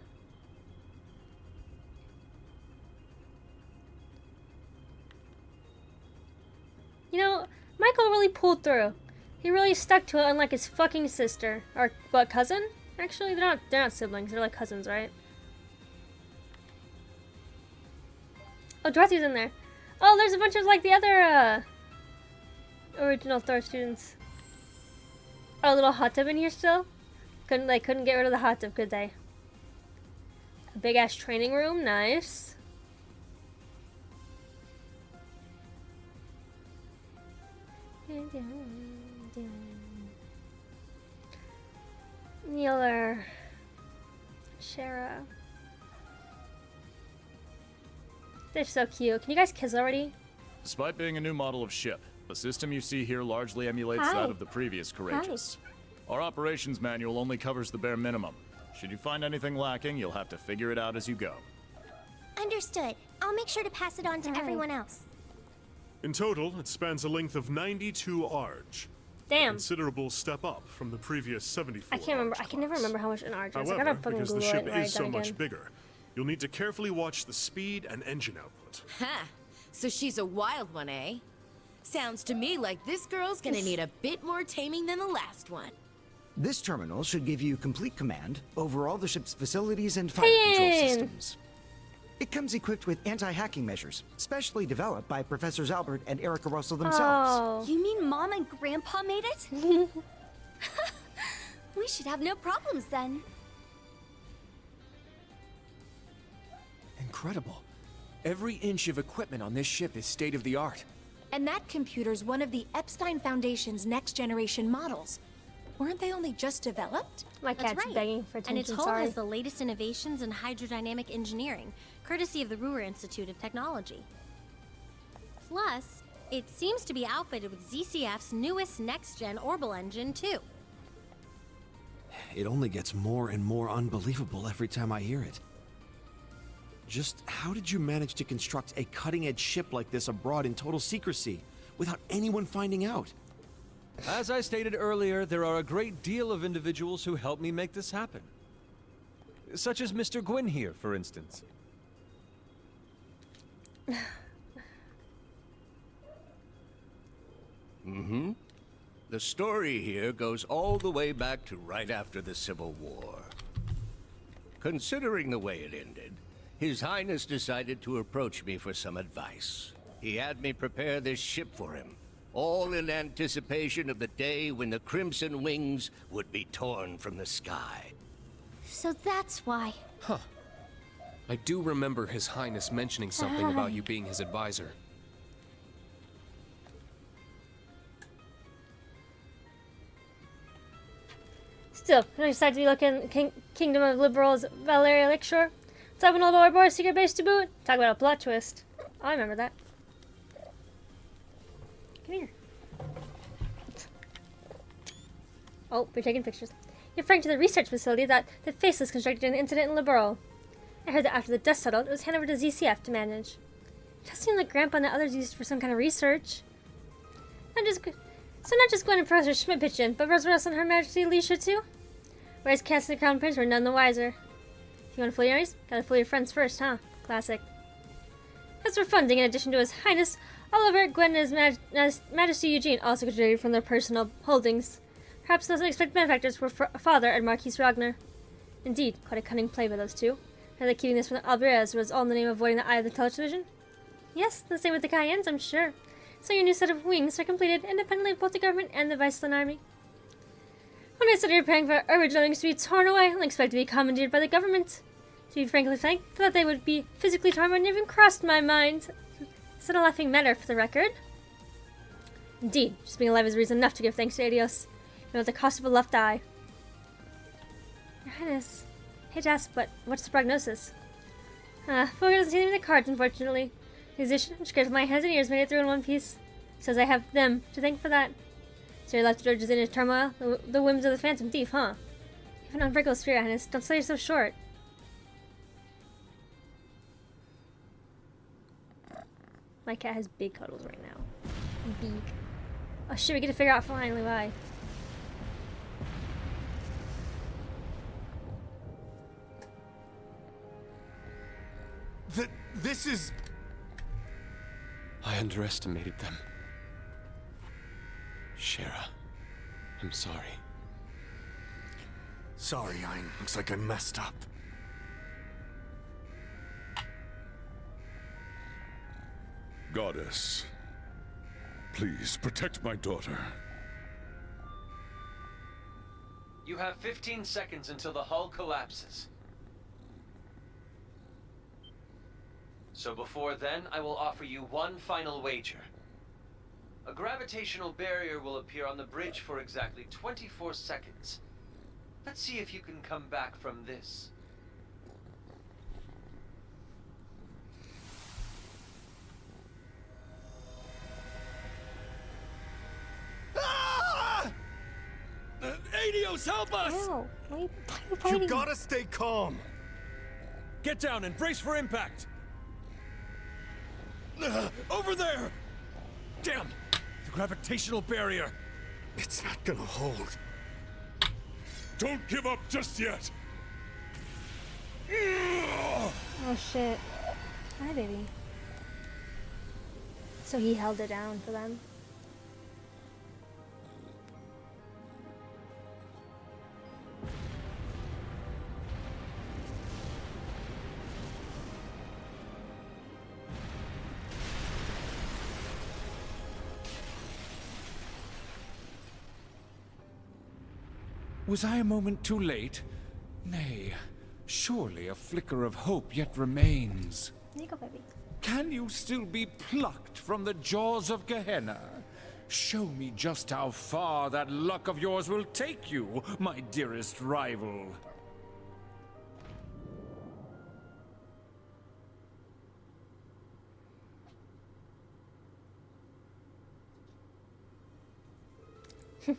S1: You know, Michael really pulled through. He really stuck to it, unlike his fucking sister. Or, what, cousin? Actually, they're not siblings, they're like cousins, right? Oh, Dorothy's in there. Oh, there's a bunch of, like, the other, original Thor students. Oh, a little hot tub in here still? Couldn't get rid of the hot tub, could they? A big-ass training room, nice. Mueller. Shara. They're so cute. Can you guys kiss already?
S22: Despite being a new model of ship, the system you see here largely emulates that of the previous Courageous. Our operations manual only covers the bare minimum. Should you find anything lacking, you'll have to figure it out as you go.
S13: Understood. I'll make sure to pass it on to everyone else.
S24: In total, it spans a length of 92 arge.
S1: Damn.
S24: A considerable step up from the previous 74.
S1: I can't remember. I can never remember how much an arch is.
S24: However,
S1: I gotta fucking
S24: because
S1: Google
S24: the ship
S1: it right
S24: is so
S1: then
S24: much
S1: again.
S24: bigger, you'll need to carefully watch the speed and engine output.
S21: Ha!
S2: So she's a wild one, eh? Sounds to me like this girl's gonna need a bit more taming than the last one.
S26: This terminal should give you complete command over all the ship's facilities and fire control systems. It comes equipped with anti-hacking measures, specially developed by Professors Albert and Erica Russell themselves.
S13: You mean Mom and Grandpa made it? We should have no problems then.
S17: Incredible. Every inch of equipment on this ship is state-of-the-art.
S3: And that computer's one of the Epstein Foundation's next-generation models. Weren't they only just developed?
S1: My cat's begging for attention,
S8: And its hull
S1: sorry.
S8: has the latest innovations in hydrodynamic engineering, courtesy of the Ruhr Institute of Technology. Plus, it seems to be outfitted with ZCF's newest next-gen orbital engine, too.
S28: It only gets more and more unbelievable every time I hear it. Just how did you manage to construct a cutting-edge ship like this abroad in total secrecy, without anyone finding out?
S4: As I stated earlier, there are a great deal of individuals who helped me make this happen. Such as Mr. Gwyn here, for instance.
S15: Mm-hmm. The story here goes all the way back to right after the Civil War. Considering the way it ended, His Highness decided to approach me for some advice. He had me prepare this ship for him, all in anticipation of the day when the Crimson Wings would be torn from the sky.
S13: So that's why.
S11: Huh. I do remember His Highness mentioning something about you being his advisor.
S1: Still, I decided to be looking Kingdom of Liberals Valeria Lakeshore. Let's open old Ouroboros secret base to boot. Talk about a plot twist. I remember that. Come here. Oh, we're taking pictures. You're referring to the research facility that the Faceless constructed during the incident in Liberal. I heard that after the dust settled, it was handed over to ZCF to manage. It does seem like Grandpa and the others used it for some kind of research. Not just Gwen and Professor Schmidt pitched in, but Rosarus and Her Majesty Alicia too? Whereas Cass and the Crown Prince were none the wiser. If you want to fool your enemies, gotta fool your friends first, huh? Classic. As for funding, in addition to His Highness, Oliver, Gwen, and His Majesty Eugene also contributed from their personal holdings. Perhaps those unexpected benefactors were Father and Marquis Ragnar. Indeed, quite a cunning play by those two. Are they keeping this from the Alvarez was all in the name of avoiding the eye of the television? Yes, the same with the Cayennes, I'm sure. So your new set of wings are completed independently of both the government and the Viceland army. When I started preparing for original wings to be torn away, I didn't expect to be commandeered by the government. To be frankly frank, I thought they would be physically torn wouldn't even crossed my mind. It's not a laughing matter for the record. Indeed, just being alive is reason enough to give thanks to Adios, even at the cost of a left eye. Your Highness, I hate to ask, but what's the prognosis? Fogger doesn't seem to be the cards, unfortunately. The musician, which cares my hands and ears, made it through in one piece. Says I have them to thank for that. So your life George is in a turmoil? The whims of the Phantom Thief, huh? You have an unbreakable spirit, Highness. Don't sell yourself short. My cat has big cuddles right now. Big. Oh shit, we get to figure out finally why.
S12: This is...
S11: I underestimated them. Shara, I'm sorry.
S12: Sorry, Ein. Looks like I messed up.
S19: Goddess, please protect my daughter.
S4: You have 15 seconds until the hull collapses. So before then, I will offer you one final wager. A gravitational barrier will appear on the bridge for exactly 24 seconds. Let's see if you can come back from this.
S12: Adios, help us!
S1: Ow. Why are you
S12: You
S1: fighting?
S12: gotta stay calm.
S4: Get down and brace for impact!
S12: Over there!
S4: Damn! The gravitational barrier!
S12: It's not gonna hold.
S19: Don't give up just yet!
S1: Oh shit. Hi, baby. So he held it down for them.
S5: Was I a moment too late? Nay, surely a flicker of hope yet remains.
S1: There you go, baby.
S5: Can you still be plucked from the jaws of Gehenna? Show me just how far that luck of yours will take you, my dearest rival.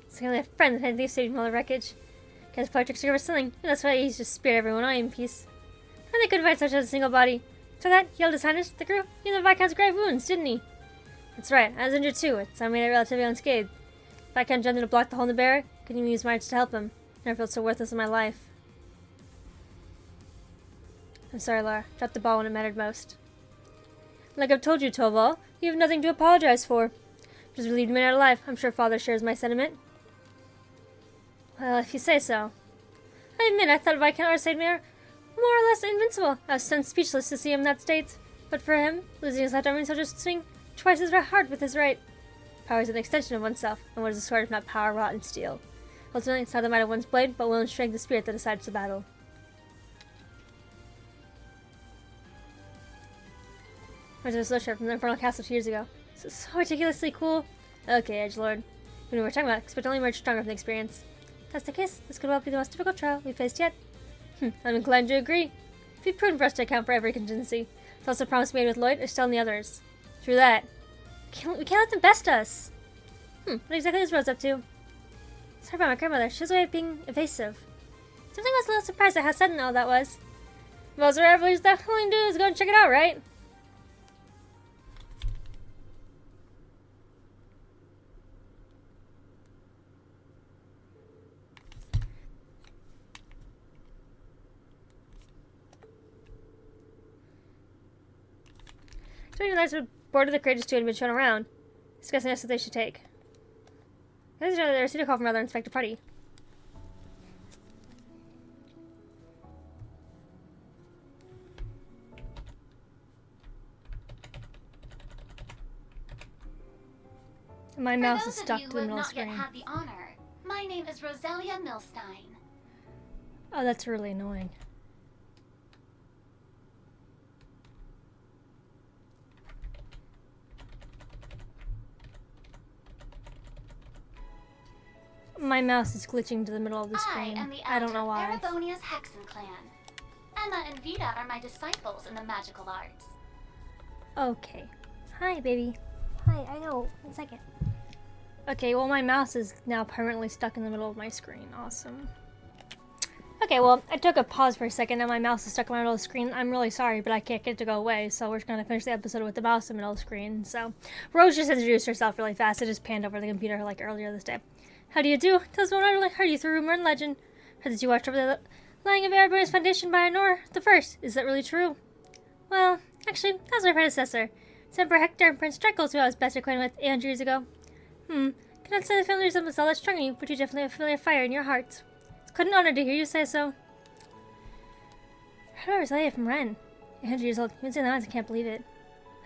S1: So I have friends and they saved from all the wreckage. Guess Patrick's over something, and that's why he's just spared everyone away in peace. And they couldn't find such as a single body. So that, he held his highness, the crew, even the Viscount's grave wounds, didn't he? That's right, I was injured too, it's I made it relatively unscathed. Viscount jumped in to block the hole in the barrier, couldn't even use my arts to help him. Never felt so worthless in my life. I'm sorry, Laura. Dropped the ball when it mattered most. Like I've told you, Toval, you have nothing to apologize for. Just relieved me out alive. I'm sure Father shares my sentiment. Well, if you say so. I admit, I thought Viscount Arcade Mayor more or less invincible. I was stunned speechless to see him in that state. But for him, losing his left arm in such a swing twice as hard with his right. Power is an extension of oneself, and what is a sword if not power wrought in steel? Ultimately, it's not the might of one's blade, but will and strength of spirit that decides the battle. I was a slow shot from the Infernal Castle 2 years ago. So ridiculously cool. Okay, Edgelord. We know what we're talking about. Expect only emerge stronger from the experience. If that's the case, this could well be the most difficult trial we've faced yet. I'm inclined to agree. It'd be prudent for us to account for every contingency. It's also a promise made with Lloyd, or still in the others. Through that. We can't let them best us. What exactly is Rose up to? Sorry about my grandmother. She has a way of being evasive. Something I was a little surprised at how sudden all that was. Most revelers, the only thing to do is go and check it out, right? So even that's what board of the courageous two had been shown around, discussing steps that they should take. They received a call from another Inspector Party. My mouse is stuck to the middle screen.
S6: Had the honor, my name is Rosalia Milstein.
S1: Oh, that's really annoying. My mouse is glitching to the middle of the screen.
S6: I am the
S1: I don't know why.
S6: Erebonia's Hexen clan. Emma and Vita are my disciples in the magical arts.
S1: Okay. Hi, baby. Hi, I know. 1 second. Okay, well, my mouse is now permanently stuck in the middle of my screen. Awesome. Okay, well, I took a pause for a second and my mouse is stuck in my middle of the screen. I'm really sorry, but I can't get it to go away, so we're just going to finish the episode with the mouse in the middle of the screen. So, Rose just introduced herself really fast. I just panned over the computer like earlier this day. How do you do? Tell us what I heard you through rumor and legend. Heard that you watched over the laying of Erebonia's foundation by Honor the First. Is that really true? Well, actually, that was my predecessor. It's Emperor Hector and Prince Dreckles, who I was best acquainted with 800 years ago. Cannot say the family resembles all that strong in you, but you definitely have a familiar fire in your heart. It's quite an honor to hear you say so. I heard Rosalia from Ren. 800 years old. Even saying that I can't believe it.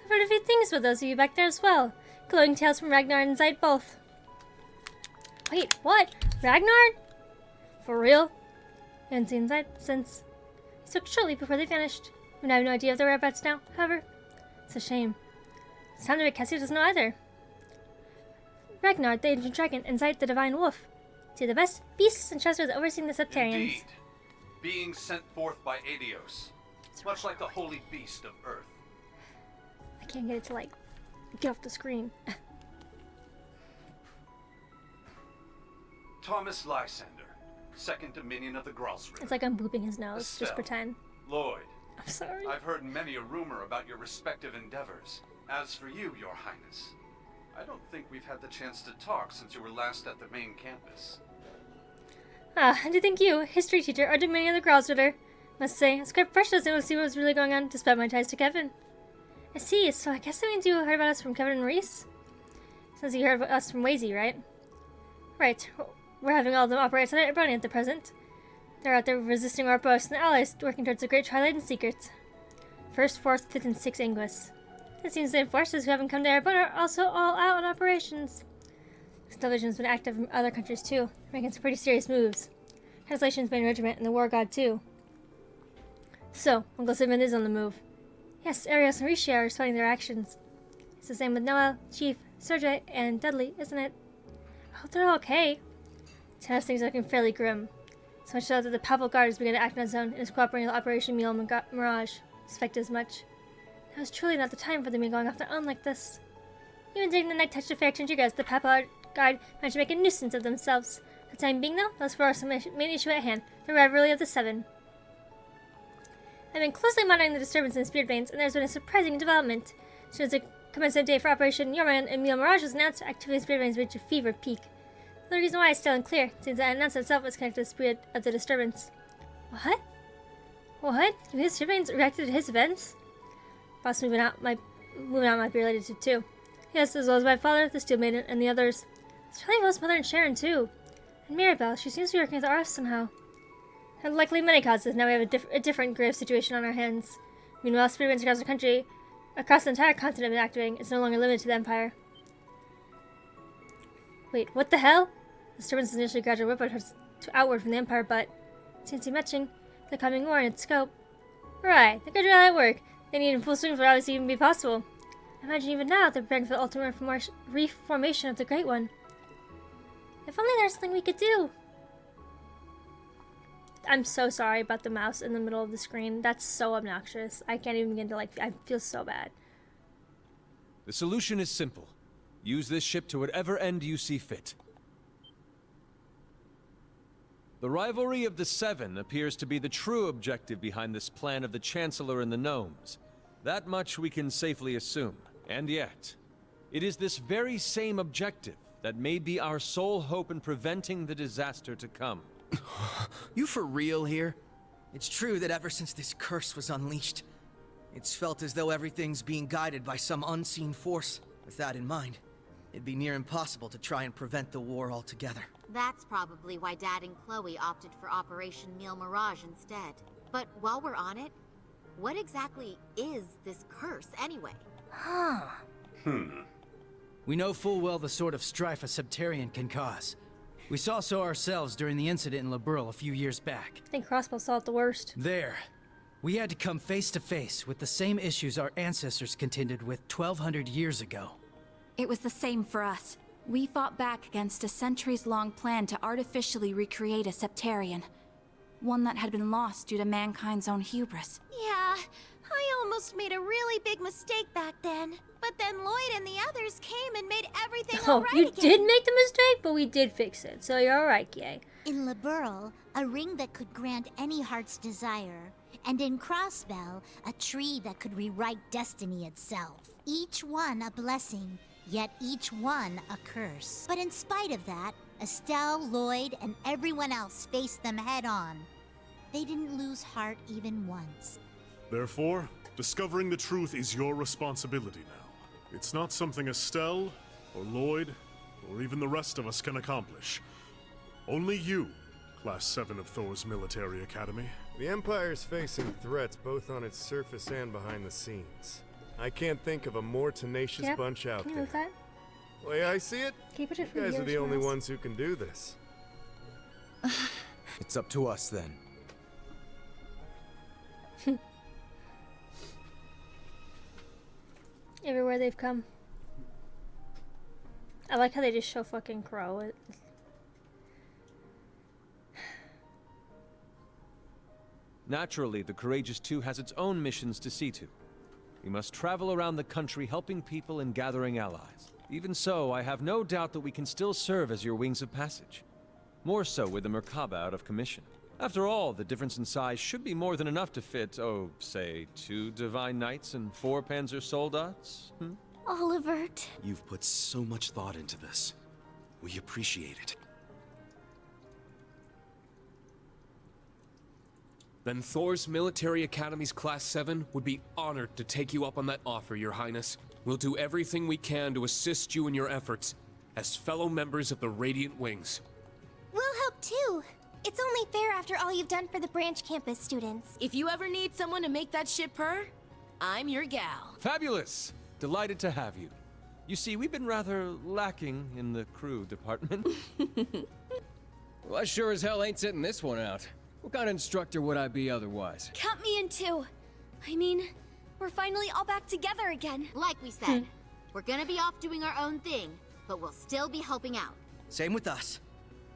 S1: I've heard a few things about those of you back there as well. Glowing tales from Ragnar and Zeit both. Wait, what? Ragnar? For real? I haven't seen Zeit since. He spoke shortly before they vanished. I have no idea of their whereabouts now, however. It's a shame. It sounded like Cassie doesn't know either. Ragnar, the ancient dragon, and Zeit, the divine wolf. Two of the best beasts and treasures overseeing the Septarians.
S7: Indeed. Being sent forth by Adios. Much like the holy beast of Earth.
S1: I can't get it to, like, get off the screen.
S7: Thomas Lysander, second dominion of the Gralsritter.
S1: It's like I'm booping his nose.
S7: Estelle,
S1: Just pretend.
S7: Lloyd.
S1: I'm sorry.
S7: I've heard many a rumor about your respective endeavors. As for you, Your Highness, I don't think we've had the chance to talk since you were last at the main campus.
S1: And to think you, history teacher, are dominion of the Gralsritter. Must say, it's quite precious to see what was really going on, despite my ties to Kevin. I see, so I guess that means you heard about us from Kevin and Maurice? Since you heard about us from Wazy, right? Right. We're having all of them operate on Brownie at the present. They're out there resisting our boss and allies, working towards the Great Twilight in secret. 1st, 4th, 5th, and 6th Inguis. It seems the forces who haven't come to Arbonne are also all out on operations. Television's been active in other countries too, making some pretty serious moves. Translation's main regiment and the War God too. So, Uncle Simon is on the move. Yes, Arios and Risha are responding their actions. It's the same with Noel, Chief, Sergei, and Dudley, isn't it? I hope they're all okay. Tennis things are looking fairly grim. So much so that the Papal Guard has begun to act on its own and is cooperating with Operation Mule Mirage. Suspect as much. Now is truly not the time for them to be going off their own like this. Even during the night touch effect and triggers, the Papal Guard managed to make a nuisance of themselves. For the time being, though, let's focus on the main issue at hand, the rivalry of the Seven. I've been closely monitoring the disturbance in the spirit veins, and there's been a surprising development. As soon as the commencement date for Operation Yorman and Mule Mirage was announced, activity in spirit veins reached a fever peak. The reason why is still unclear, since the announcement itself was connected to the spirit of the disturbance. What? What? His spirit veins reacted to his events? Boss moving out might be related to too. Yes, as well as my father, the Steel Maiden, and the others. It's probably Will's mother and Sharon too. And Mirabelle, she seems to be working with RF somehow. There are likely many causes. Now we have a different grave situation on our hands. Meanwhile, spirit winds across the country, across the entire continent have been activating. It's no longer limited to the Empire. Wait, what the hell? The disturbance is initially gradual ripple outward from the Empire, but seems to be matching the coming war in its scope. Right, the gradual at work. They need in full swing for it obviously even be possible. I imagine even now they're preparing for the ultimate reformation of the Great One. If only there's something we could do. I'm so sorry about the mouse in the middle of the screen. That's so obnoxious. I can't even begin to I feel so bad.
S4: The solution is simple. Use this ship to whatever end you see fit. The rivalry of the Seven appears to be the true objective behind this plan of the Chancellor and the Gnomes. That much we can safely assume. And yet, it is this very same objective that may be our sole hope in preventing the disaster to come.
S9: You for real here? It's true that ever since this curse was unleashed, it's felt as though everything's being guided by some unseen force. With that in mind, it'd be near impossible to try and prevent the war altogether.
S10: That's probably why Dad and Chloe opted for Operation Mule Mirage instead. But while we're on it, what exactly is this curse anyway?
S9: We know full well the sort of strife a Septarian can cause. We saw so ourselves during the incident in Liberl a few years back.
S1: I think Crossbow saw it the worst.
S9: There. We had to come face to face with the same issues our ancestors contended with 1,200 years ago.
S14: It was the same for us. We fought back against a centuries-long plan to artificially recreate a Septarian. One that had been lost due to mankind's own hubris.
S13: Yeah, I almost made a really big mistake back then. But then Lloyd and the others came and made everything alright again.
S1: You did make the mistake, but we did fix it, so you're alright, Kiei.
S18: In Liberl, a ring that could grant any heart's desire. And in Crossbell, a tree that could rewrite destiny itself. Each one a blessing, yet each one a curse. But in spite of that, Estelle, Lloyd, and everyone else faced them head on. They didn't lose heart even once.
S24: Therefore, discovering the truth is your responsibility now. It's not something Estelle, or Lloyd, or even the rest of us can accomplish. Only you, Class 7 of Thor's Military Academy.
S20: The Empire's facing threats both on its surface and behind the scenes. I can't think of a more tenacious bunch out there.
S1: That?
S20: The way I see it,
S1: you
S20: guys are the only ones who can do this.
S12: It's up to us then.
S1: Everywhere they've come. I like how they just show fucking Crow.
S4: Naturally, the Courageous Two has its own missions to see to. We must travel around the country helping people and gathering allies. Even so, I have no doubt that we can still serve as your wings of passage. More so with the Merkaba out of commission. After all, the difference in size should be more than enough to fit, say, 2 Divine Knights and 4 Panzer Soldats?
S18: Olivert.
S12: You've put so much thought into this. We appreciate it.
S11: Then Thor's Military Academy's Class 7 would be honored to take you up on that offer, Your Highness. We'll do everything we can to assist you in your efforts as fellow members of the Radiant Wings.
S13: We'll help too. It's only fair after all you've done for the branch campus students.
S2: If you ever need someone to make that ship purr, I'm your gal.
S4: Fabulous! Delighted to have you. You see, we've been rather lacking in the crew department.
S16: Well, I sure as hell ain't sitting this one out. What kind of instructor would I be otherwise?
S13: Count me in too. I mean, we're finally all back together again.
S10: Like we said, we're gonna be off doing our own thing, but we'll still be helping out.
S9: Same with us.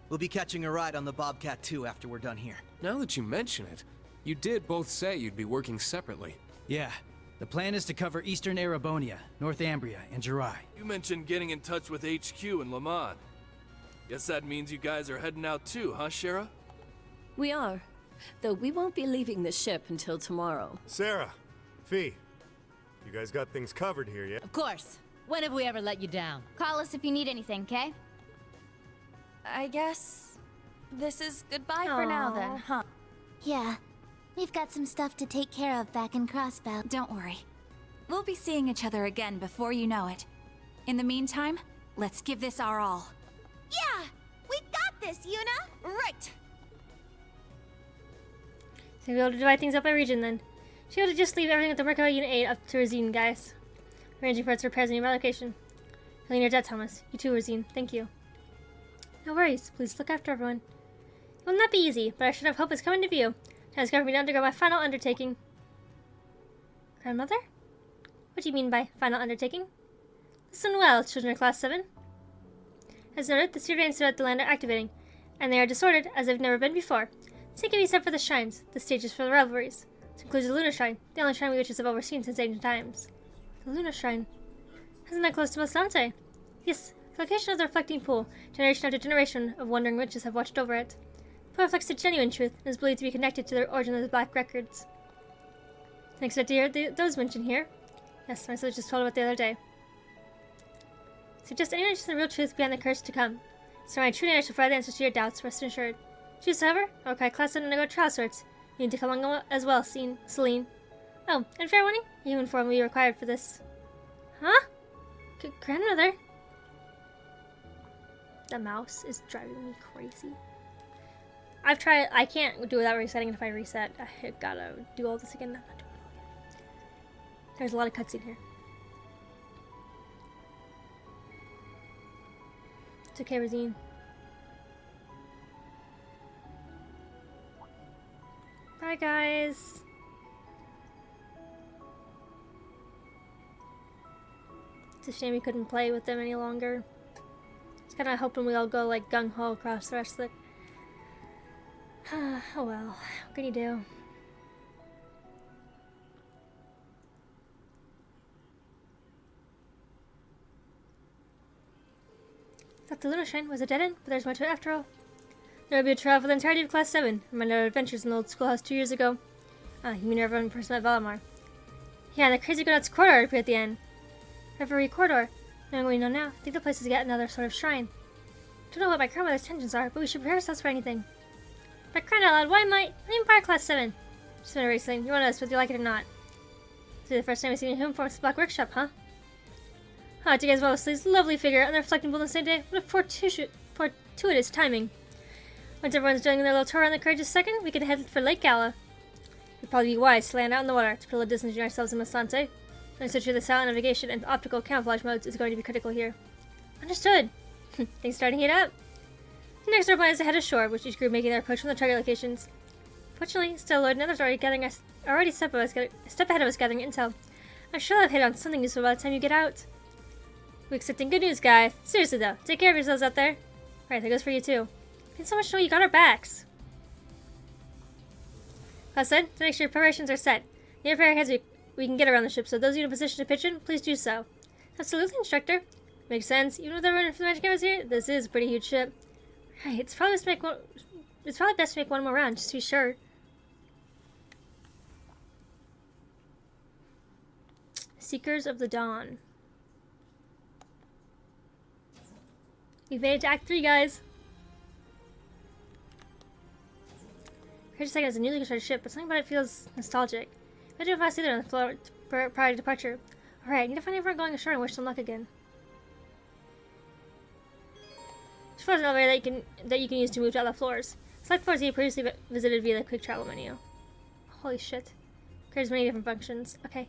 S9: We'll be catching a ride on the Bobcat too after we're done here.
S11: Now that you mention it, you did both say you'd be working separately.
S21: Yeah. The plan is to cover Eastern Erebonia, North Ambria, and Jirai.
S22: You mentioned getting in touch with HQ in Lamont. Guess that means you guys are heading out too, huh, Shara?
S2: We are. Though we won't be leaving the ship until tomorrow.
S20: Sarah, Fee, you guys got things covered here, yeah?
S23: Of course. When have we ever let you down?
S13: Call us if you need anything, okay?
S14: I guess this is goodbye for now then, huh?
S13: Yeah. We've got some stuff to take care of back in Crossbell.
S14: Don't worry. We'll be seeing each other again before you know it. In the meantime, let's give this our all.
S13: Yeah! We got this, Yuna!
S2: Right!
S1: So we'll be able to divide things up by region then. Should be able to just leave everything at the Mercado Unit 8 up to Rosine, guys. Arranging parts, repairs, and your location. Filling your debt, Thomas. You too, Rosine. Thank you. No worries. Please look after everyone. It will not be easy, but I should have hope is coming to view. Time is coming for me to undergo my final undertaking. Grandmother? What do you mean by final undertaking? Listen well, children of Class 7. As noted, the pseudoradians throughout the land are activating, and they are disordered as they've never been before. Same can be said for the shrines, the stages for the revelries. This includes the Lunar Shrine, the only shrine we witches have overseen since ancient times. The Lunar Shrine. Isn't that close to Mastante? Yes, the location of the reflecting pool. Generation after generation of wandering witches have watched over it. The pool reflects the genuine truth and is believed to be connected to the origin of the Black Records. Next to hear those mentioned here. Yes, my sister just told about the other day. Suggest anyone interested in the real truth behind the curse to come. So my true knowledge will provide the answers to your doubts, rest assured. Choose, however, or okay, class and undergo trial sorts. You need to come along as well, Celine. Oh, and fair warning, a human form will be required for this. Huh? Grandmother? The mouse is driving me crazy. I've tried, I can't do it without resetting, and if I reset, I gotta do all this again. I'm not doing it again. There's a lot of cutscene here. It's okay, Rosine. Bye, guys. It's a shame we couldn't play with them any longer. I was kind of hoping we all go like gung-ho across the rest of the... Oh well, what can you do? Thought the Lunar Shrine was a dead end, but there's more to it after all. There will be a trial for the entirety of Class 7. Remember our adventures in the old schoolhouse 2 years ago? You mean everyone in person at Valamar? Yeah, and the crazy go-nuts corridor appeared at the end. Reverie corridor. Knowing what we know now, I think the place is yet another sort of shrine. Don't know what my grandmother's intentions are, but we should prepare ourselves for anything. But crying out loud, why am I in bar Class 7? Just been racing. You want us, whether you like it or not. This is the first time we've seen a human form from the Black Workshop, huh? Huh, to guys Wellesley's lovely figure and the reflecting bull on the same day. What a fortuitous timing. Once everyone's doing their little tour around the courageous second, we can head for Lake Gala. It'd probably be wise to land out in the water to put a little distance between ourselves and Mastante. And so the silent navigation and optical camouflage modes is going to be critical here. Understood. Things starting to heat up. The next our plan is to head ashore, with each group making their approach from the target locations. Fortunately, still Lloyd and others are already a step ahead of us gathering intel. I'm sure I've hit on something useful by the time you get out. We're accepting good news, guys. Seriously though, take care of yourselves out there. Alright, that goes for you too. Thanks so much to know you got our backs. Class said, to make sure preparations are set. The airfare heads we can get around the ship, so those of you in a position to pitch in, please do so. Absolutely, instructor. Makes sense. Even with everyone from the magic hours here, this is a pretty huge ship. Right, it's probably best to make one more round, just to be sure. Seekers of the Dawn. We've made it to Act 3, guys. Here's a second as a newly constructed ship, but something about it feels nostalgic. I didn't fast either on the floor prior to departure. Alright, I need to find everyone going ashore and wish them luck again. This floor is an elevator that you can use to move to other floors. Select floors that you previously visited via the quick travel menu. Holy shit. There's many different functions. Okay.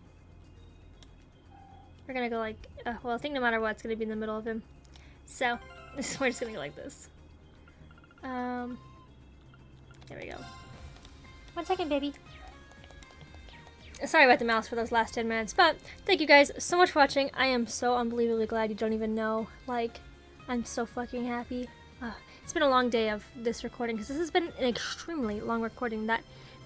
S1: We're gonna go like, well, I think no matter what, it's gonna be in the middle of him. So, we're just gonna go like this. There we go. 1 second, baby. Sorry about the mouse for those last 10 minutes, but thank you guys so much for watching. I am so unbelievably glad you don't even know. Like, I'm so fucking happy. It's been a long day of this recording, because this has been an extremely long recording that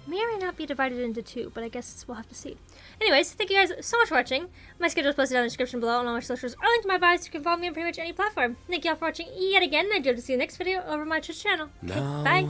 S1: may or may not be divided into 2, but I guess we'll have to see. Anyways, thank you guys so much for watching. My schedule is posted down in the description below, and all my socials are linked in my bio, so you can follow me on pretty much any platform. Thank you all for watching yet again, and I do hope to see you in the next video over my Twitch channel. Okay, bye!